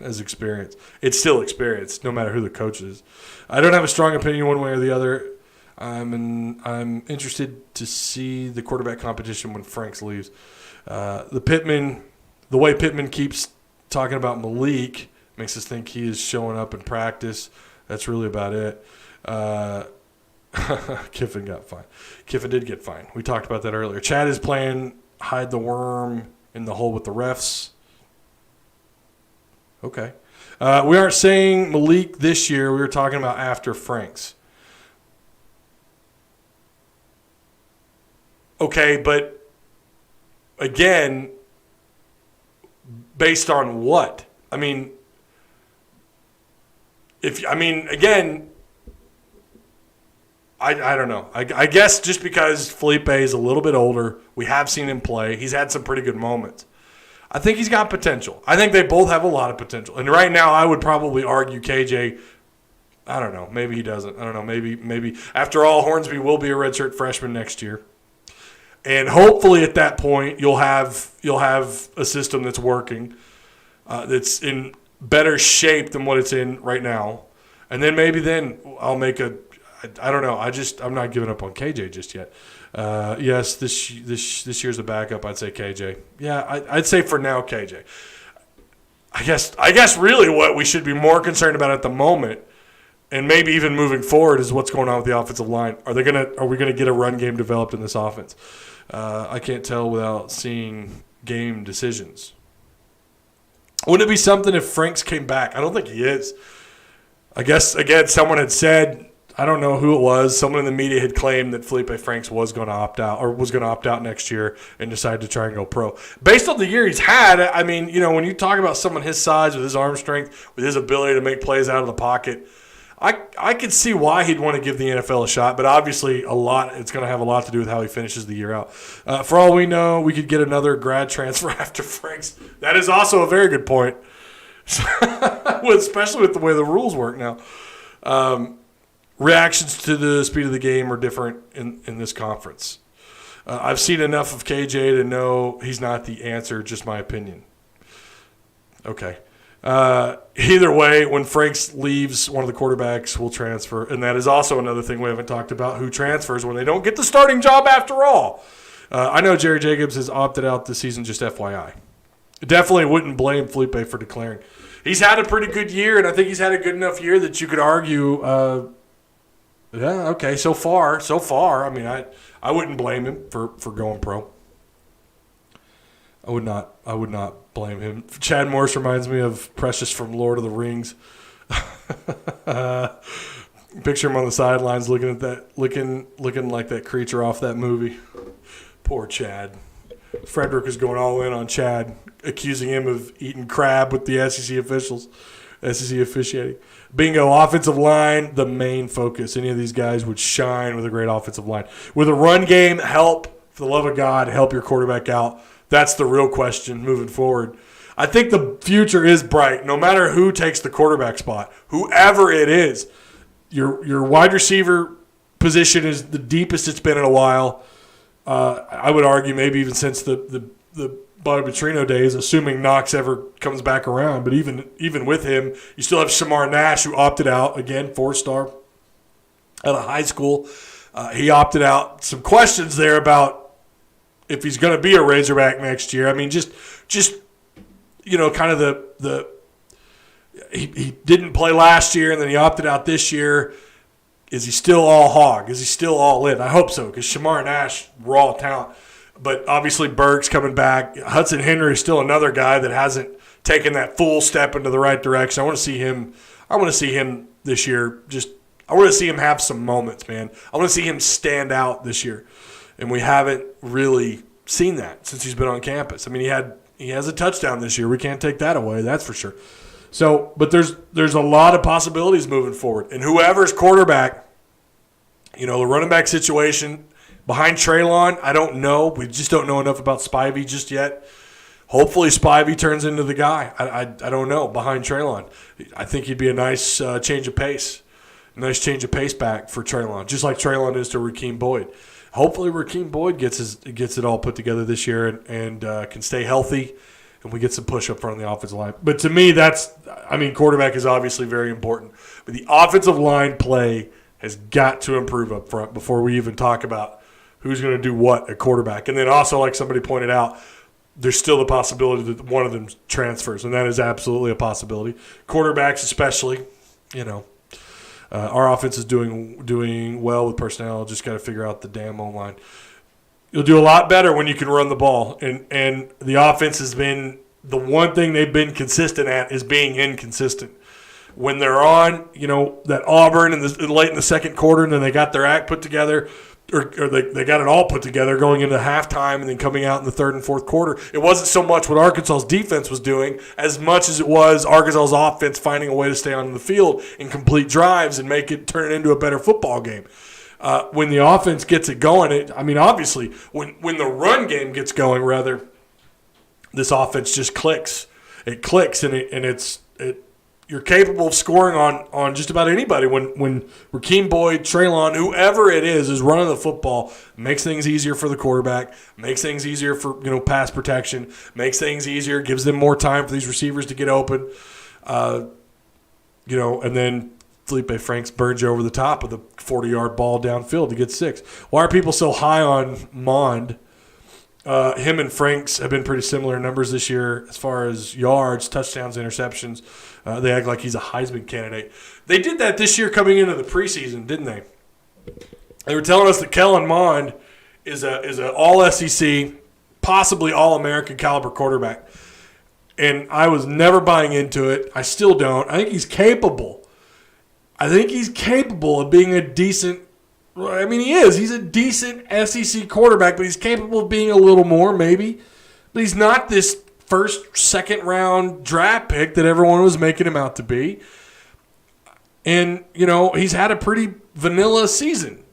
as experience. It's still experience, no matter who the coach is. I don't have a strong opinion one way or the other. I'm interested to see the quarterback competition when Franks leaves. The way Pittman keeps talking about Malik makes us think he is showing up in practice. That's really about it. Kiffin got fined. Kiffin did get fined. We talked about that earlier. Chad is playing hide the worm in the hole with the refs. Okay. We aren't saying Malik this year. We were talking about after Franks. Okay, but again, based on what? I don't know. I guess just because Felipe is a little bit older, we have seen him play. He's had some pretty good moments. I think he's got potential. I think they both have a lot of potential. And right now I would probably argue KJ, I don't know, maybe he doesn't. I don't know, maybe. After all, Hornsby will be a redshirt freshman next year. And hopefully at that point you'll have a system that's working, that's in better shape than what it's in right now. And then I'll make I don't know. I'm not giving up on KJ just yet. Yes, this year's a backup. I'd say KJ. Yeah, I'd say for now KJ. I guess really what we should be more concerned about at the moment, and maybe even moving forward, is what's going on with the offensive line. Are we gonna get a run game developed in this offense? I can't tell without seeing game decisions. Wouldn't it be something if Franks came back? I don't think he is. I guess, again, someone had said, I don't know who it was, someone in the media had claimed that Felipe Franks was going to opt out or was going to opt out next year and decided to try and go pro. Based on the year he's had, I mean, you know, when you talk about someone his size with his arm strength, with his ability to make plays out of the pocket, I could see why he'd want to give the NFL a shot, but obviously it's going to have a lot to do with how he finishes the year out. For all we know, we could get another grad transfer after Franks. That is also a very good point, especially with the way the rules work now. Reactions to the speed of the game are different in this conference. I've seen enough of KJ to know he's not the answer, just my opinion. Okay. Either way, when Franks leaves, one of the quarterbacks will transfer, and that is also another thing we haven't talked about, who transfers when they don't get the starting job after all. I know Jerry Jacobs has opted out this season, just FYI. Definitely wouldn't blame Felipe for declaring. He's had a pretty good year, and I think he's had a good enough year that you could argue, so far. I mean, I wouldn't blame him for going pro. I would not blame him. Chad Morris reminds me of Precious from Lord of the Rings. Picture him on the sidelines looking like that creature off that movie. Poor Chad. Frederick is going all in on Chad, accusing him of eating crab with the SEC officials, SEC officiating. Bingo, offensive line, the main focus. Any of these guys would shine with a great offensive line. With a run game, help, for the love of God, help your quarterback out. That's the real question moving forward. I think the future is bright. No matter who takes the quarterback spot, whoever it is, your wide receiver position is the deepest it's been in a while. I would argue maybe even since the Bobby Petrino days, assuming Knox ever comes back around. But even with him, you still have Shamar Nash, who opted out, again, 4-star out of high school. He opted out. Some questions there about if he's going to be a Razorback next year. I mean, just kind of he didn't play last year, and then he opted out this year. Is he still all hog? Is he still all in? I hope so, because Shamar Nash, raw talent. But obviously Berg's coming back. Hudson Henry is still another guy that hasn't taken that full step into the right direction. I want to see him this year. I want to see him have some moments, man. I want to see him stand out this year. And we haven't really seen that since he's been on campus. I mean, he has a touchdown this year. We can't take that away, that's for sure. So, but there's a lot of possibilities moving forward. And whoever's quarterback, the running back situation behind Treylon, I don't know. We just don't know enough about Spivey just yet. Hopefully Spivey turns into the guy. I don't know, behind Treylon. I think he'd be a nice change of pace. A nice change of pace back for Treylon, just like Treylon is to Rakeem Boyd. Hopefully Rakeem Boyd gets it all put together this year and can stay healthy, and we get some push up front on the offensive line. But to me, quarterback is obviously very important. But the offensive line play has got to improve up front before we even talk about who's going to do what at quarterback. And then also, like somebody pointed out, there's still the possibility that one of them transfers, and that is absolutely a possibility. Quarterbacks especially, our offense is doing well with personnel. Just got to figure out the damn O-line. You'll do a lot better when you can run the ball. And the offense has been – the one thing they've been consistent at is being inconsistent. When they're on, that Auburn late in the second quarter, and then they got their act put together – or they got it all put together going into halftime and then coming out in the third and fourth quarter. It wasn't so much what Arkansas's defense was doing as much as it was Arkansas's offense finding a way to stay on the field and complete drives and turn it into a better football game. When the offense gets it going, obviously, when the run game gets going, this offense just clicks. It clicks, and you're capable of scoring on just about anybody. When Rakeem Boyd, Treylon, whoever it is running the football, makes things easier for the quarterback, makes things easier for pass protection, makes things easier, gives them more time for these receivers to get open, and then Felipe Franks burns you over the top with a 40-yard ball downfield to get 6. Why are people so high on Mond? Him and Franks have been pretty similar numbers this year as far as yards, touchdowns, interceptions. They act like he's a Heisman candidate. They did that this year coming into the preseason, didn't they? They were telling us that Kellen Mond is an all-SEC, possibly all-American caliber quarterback. And I was never buying into it. I still don't. I think he's capable. I think he's capable of being a decent – I mean, he is. He's a decent SEC quarterback, but he's capable of being a little more maybe. But he's not this first, second-round draft pick that everyone was making him out to be. And, he's had a pretty vanilla season.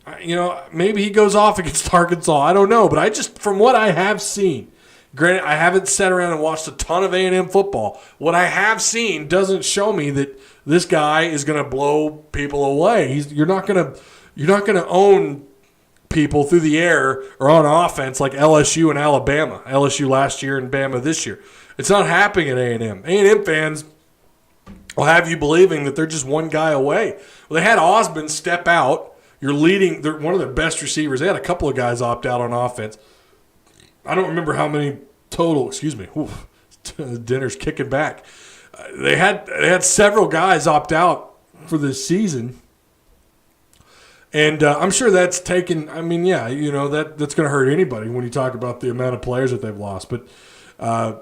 Maybe he goes off against Arkansas. I don't know. But from what I have seen – granted, I haven't sat around and watched a ton of A&M football. What I have seen doesn't show me that this guy is going to blow people away. You're not going to own people through the air or on offense like LSU and Alabama. LSU last year and Bama this year. It's not happening at A&M. A&M fans will have you believing that they're just one guy away. Well, they had Osmond step out. They're one of their best receivers. They had a couple of guys opt out on offense. I don't remember how many total. Excuse me. Oof, dinner's kicking back. They had several guys opt out for this season, and I'm sure that's taken. I mean, yeah, that's going to hurt anybody when you talk about the amount of players that they've lost. But I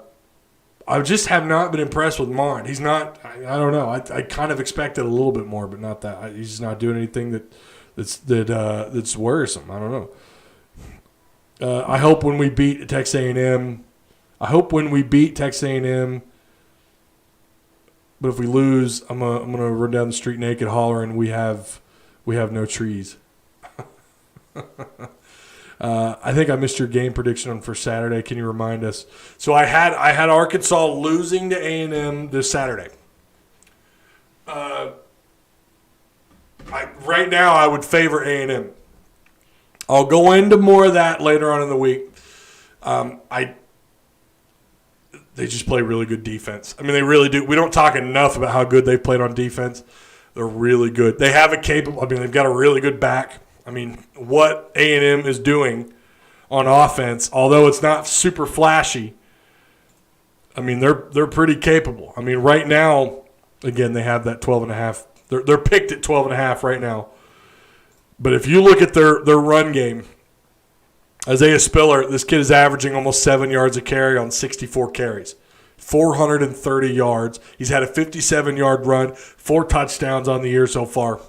just have not been impressed with Mond. He's not. I don't know. I kind of expected a little bit more, but not that. He's just not doing anything that's worrisome. I don't know. I hope when we beat Texas A&M, but if we lose, I'm gonna run down the street naked, hollering, "We have no trees." I think I missed your game prediction for Saturday. Can you remind us? So I had Arkansas losing to A&M this Saturday. Right now, I would favor A&M. I'll go into more of that later on in the week. They just play really good defense. I mean, they really do. We don't talk enough about how good they've played on defense. They're really good. They have they've got a really good back. I mean, what A&M is doing on offense, although it's not super flashy, I mean, they're pretty capable. I mean, right now, again, they have that 12.5. They're picked at 12.5 right now. But if you look at their run game, Isaiah Spiller, this kid is averaging almost 7 yards a carry on 64 carries, 430 yards. He's had a 57-yard run, 4 touchdowns on the year so far.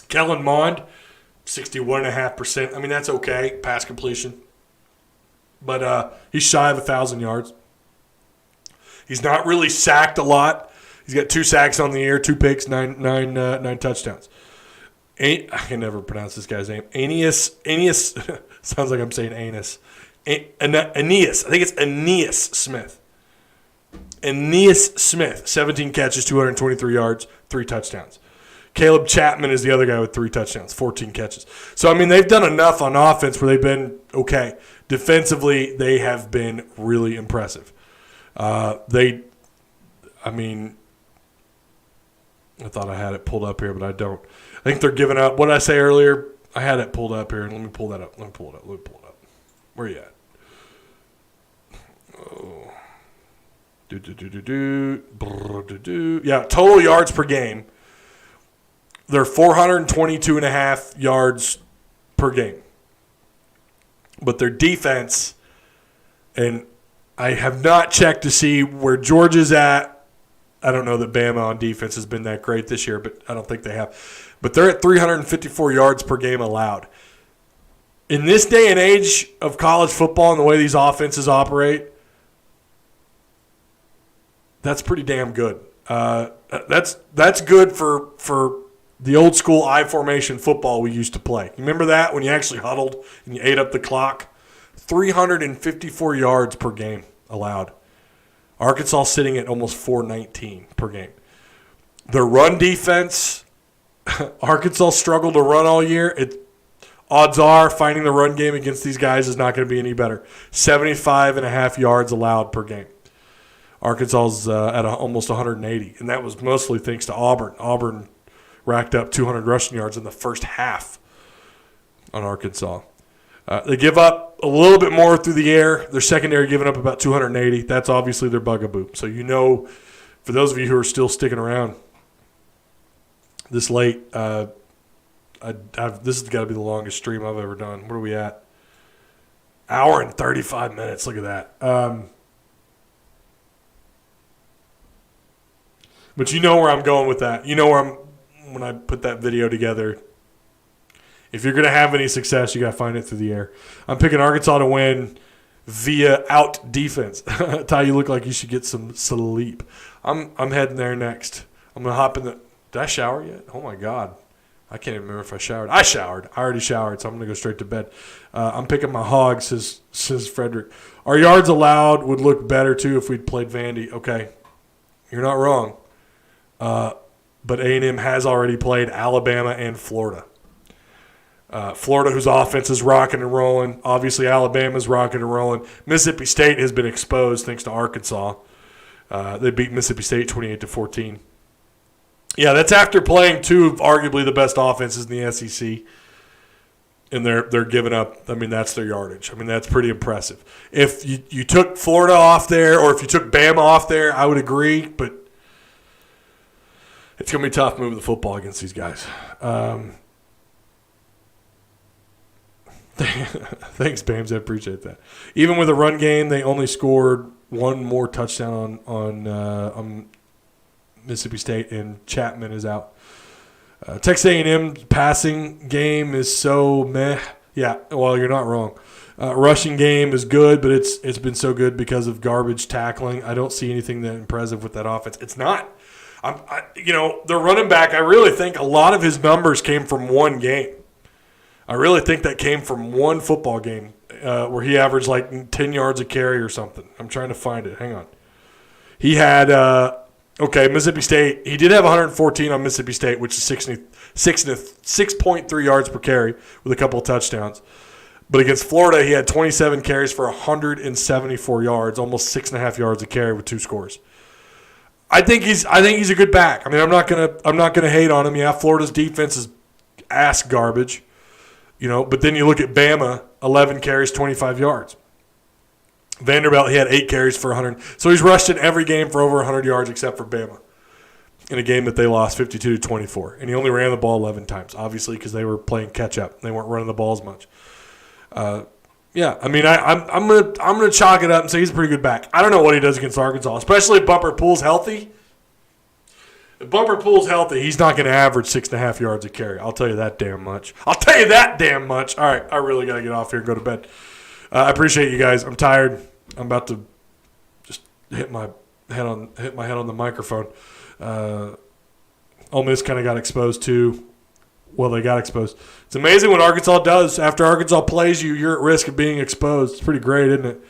Kellen Mond, 61.5%. I mean, that's okay, pass completion. But he's shy of 1,000 yards. He's not really sacked a lot. He's got 2 sacks on the year, 2 picks, 9 touchdowns. I can never pronounce this guy's name. Aeneas sounds like I'm saying anus. Aeneas. I think it's Aeneas Smith. Aeneas Smith, 17 catches, 223 yards, 3 touchdowns. Caleb Chapman is the other guy with 3 touchdowns, 14 catches. So, I mean, they've done enough on offense where they've been okay. Defensively, they have been really impressive. I thought I had it pulled up here, but I don't. I think they're giving up. What did I say earlier? I had it pulled up here. Let me pull that up. Let me pull it up. Where are you at? Oh. Yeah, total yards per game. They're 422.5 yards per game. But their defense, and I have not checked to see where Georgia's at. I don't know that Bama on defense has been that great this year, but I don't think they have. But they're at 354 yards per game allowed. In this day and age of college football and the way these offenses operate, that's pretty damn good. That's good for the old school I formation football we used to play. You remember that when you actually huddled and you ate up the clock? 354 yards per game allowed. Arkansas sitting at almost 419 per game. Their run defense, Arkansas struggled to run all year. Odds are finding the run game against these guys is not going to be any better. 75.5 yards allowed per game. Arkansas's at almost 180, and that was mostly thanks to Auburn. Auburn racked up 200 rushing yards in the first half on Arkansas. They give up a little bit more through the air. Their secondary giving up about 280. That's obviously their bugaboo. So for those of you who are still sticking around this late, this has got to be the longest stream I've ever done. Where are we at? Hour and 35 minutes. Look at that. But you know where I'm going with that. You know where when I put that video together. If you're going to have any success, you got to find it through the air. I'm picking Arkansas to win via out defense. Ty, you look like you should get some sleep. I'm heading there next. I'm going to hop in the – did I shower yet? Oh, my God. I can't even remember if I showered. I showered. I already showered, so I'm going to go straight to bed. I'm picking my Hogs, says Frederick. Our yards allowed would look better, too, if we'd played Vandy. Okay, you're not wrong. But A&M has already played Alabama and Florida. Florida, whose offense is rocking and rolling. Obviously, Alabama's rocking and rolling. Mississippi State has been exposed thanks to Arkansas. They beat Mississippi State 28-14. Yeah, that's after playing two of arguably the best offenses in the SEC. And they're giving up. I mean, that's their yardage. I mean, that's pretty impressive. If you took Florida off there or if you took Bama off there, I would agree. But it's going to be tough moving the football against these guys. Thanks, Bams. I appreciate that. Even with a run game, they only scored one more touchdown on Mississippi State, and Chapman is out. Texas A&M passing game is so meh. Yeah, well, you're not wrong. Rushing game is good, but it's been so good because of garbage tackling. I don't see anything that impressive with that offense. It's not. Their running back, I really think a lot of his numbers came from one game. I really think that came from one football game where he averaged like 10 yards a carry or something. I'm trying to find it. Hang on. He had, Mississippi State. He did have 114 on Mississippi State, which is 6.3 yards per carry with a couple of touchdowns. But against Florida, he had 27 carries for 174 yards, almost 6.5 yards a carry with 2 scores. I think he's a good back. I mean, I'm not gonna hate on him. Yeah, Florida's defense is ass garbage. But then you look at Bama, 11 carries, 25 yards. Vanderbilt, he had 8 carries for 100. So he's rushed in every game for over 100 yards except for Bama in a game that they lost 52-24. And he only ran the ball 11 times, obviously, because they were playing catch-up. They weren't running the ball as much. I'm gonna chalk it up and say he's a pretty good back. I don't know what he does against Arkansas, especially if Bumper Pool's healthy. If Bumper Pool's healthy, he's not going to average 6.5 yards a carry. I'll tell you that damn much. All right, I really got to get off here and go to bed. I appreciate you guys. I'm tired. I'm about to just hit my head on the microphone. Ole Miss kind of got exposed too. Well, they got exposed. It's amazing what Arkansas does. After Arkansas plays you, you're at risk of being exposed. It's pretty great, isn't it?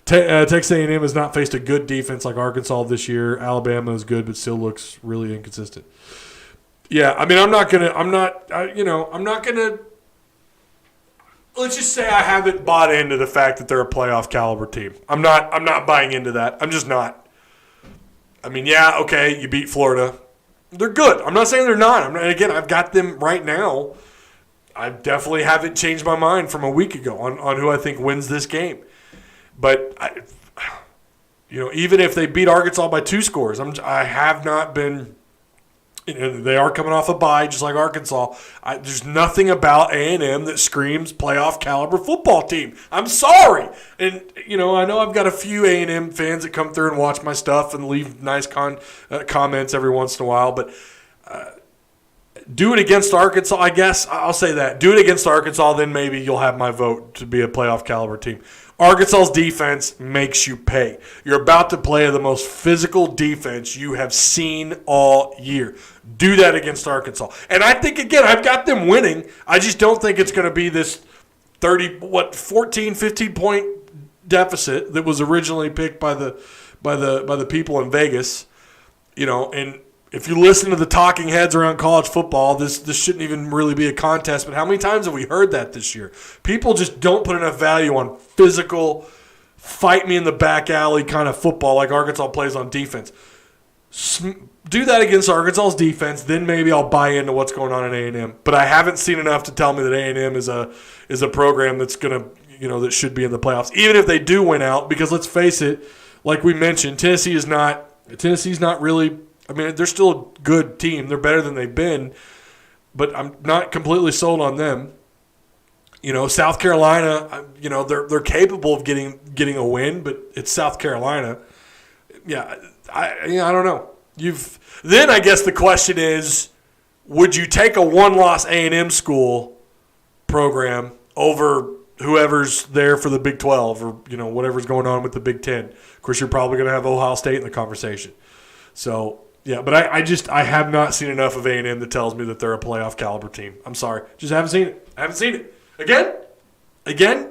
Texas A&M has not faced a good defense like Arkansas this year. Alabama is good, but still looks really inconsistent. Yeah, I mean, I'm not gonna. Let's just say I haven't bought into the fact that they're a playoff caliber team. I'm not buying into that. I'm just not. I mean, yeah, okay, you beat Florida. They're good. I'm not saying they're not. Again, I've got them right now. I definitely haven't changed my mind from a week ago on who I think wins this game. But, even if they beat Arkansas by 2 scores, I have not been they are coming off a bye just like Arkansas. There's nothing about A&M that screams playoff caliber football team. I'm sorry. And, I know I've got a few A&M fans that come through and watch my stuff and leave nice comments every once in a while. But do it against Arkansas, I guess. I'll say that. Do it against Arkansas, then maybe you'll have my vote to be a playoff caliber team. Arkansas's defense makes you pay. You're about to play the most physical defense you have seen all year. Do that against Arkansas. And I think, again, I've got them winning. I just don't think it's going to be this 14, 15-point deficit that was originally picked by the people in Vegas. And if you listen to the talking heads around college football, this shouldn't even really be a contest. But how many times have we heard that this year? People just don't put enough value on physical, fight me in the back alley kind of football like Arkansas plays on defense. Do that against Arkansas's defense, then maybe I'll buy into what's going on in A&M. But I haven't seen enough to tell me that A&M is a program that's going to that should be in the playoffs, even if they do win out. Because let's face it, like we mentioned, Tennessee's not really. I mean, they're still a good team. They're better than they've been, but I'm not completely sold on them. South Carolina, they're capable of getting a win, but it's South Carolina. Yeah, I don't know. Then I guess the question is, would you take a one-loss A&M school program over whoever's there for the Big 12 or whatever's going on with the Big 10? Of course, you're probably going to have Ohio State in the conversation. So yeah, but I have not seen enough of A&M that tells me that they're a playoff caliber team. I'm sorry, just haven't seen it. I haven't seen it again.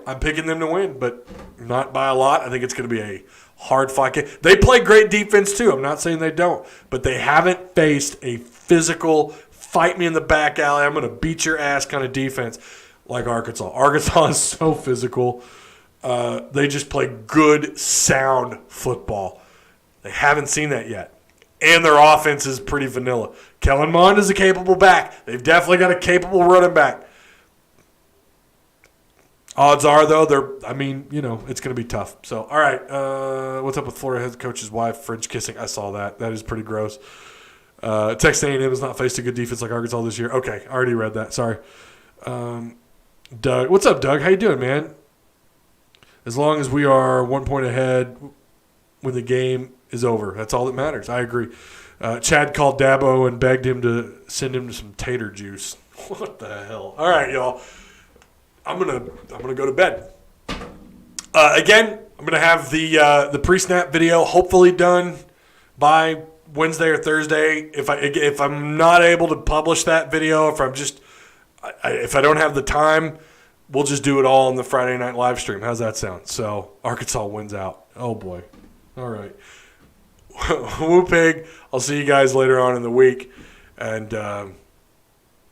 I'm picking them to win, but not by a lot. I think it's going to be a hard fight game. They play great defense too. I'm not saying they don't, but they haven't faced a physical, fight me in the back alley, I'm going to beat your ass kind of defense like Arkansas. Arkansas is so physical. They just play good, sound football. They haven't seen that yet. And their offense is pretty vanilla. Kellen Mond is a capable back. They've definitely got a capable running back. Odds are, though, it's going to be tough. So, all right, what's up with Florida head coach's wife, French kissing? I saw that. That is pretty gross. Texas A&M has not faced a good defense like Arkansas this year. Okay, I already read that. Sorry. Doug, what's up, Doug? How you doing, man? As long as we are 1 point ahead when the game is over, that's all that matters. I agree. Chad called Dabo and begged him to send him to some tater juice. What the hell? All right, y'all. I'm gonna go to bed. Again, I'm gonna have the pre-snap video hopefully done by Wednesday or Thursday. If I'm not able to publish that video, if I don't have the time, we'll just do it all on the Friday night live stream. How's that sound? So Arkansas wins out. Oh boy. All right. Woo pig. I'll see you guys later on in the week, and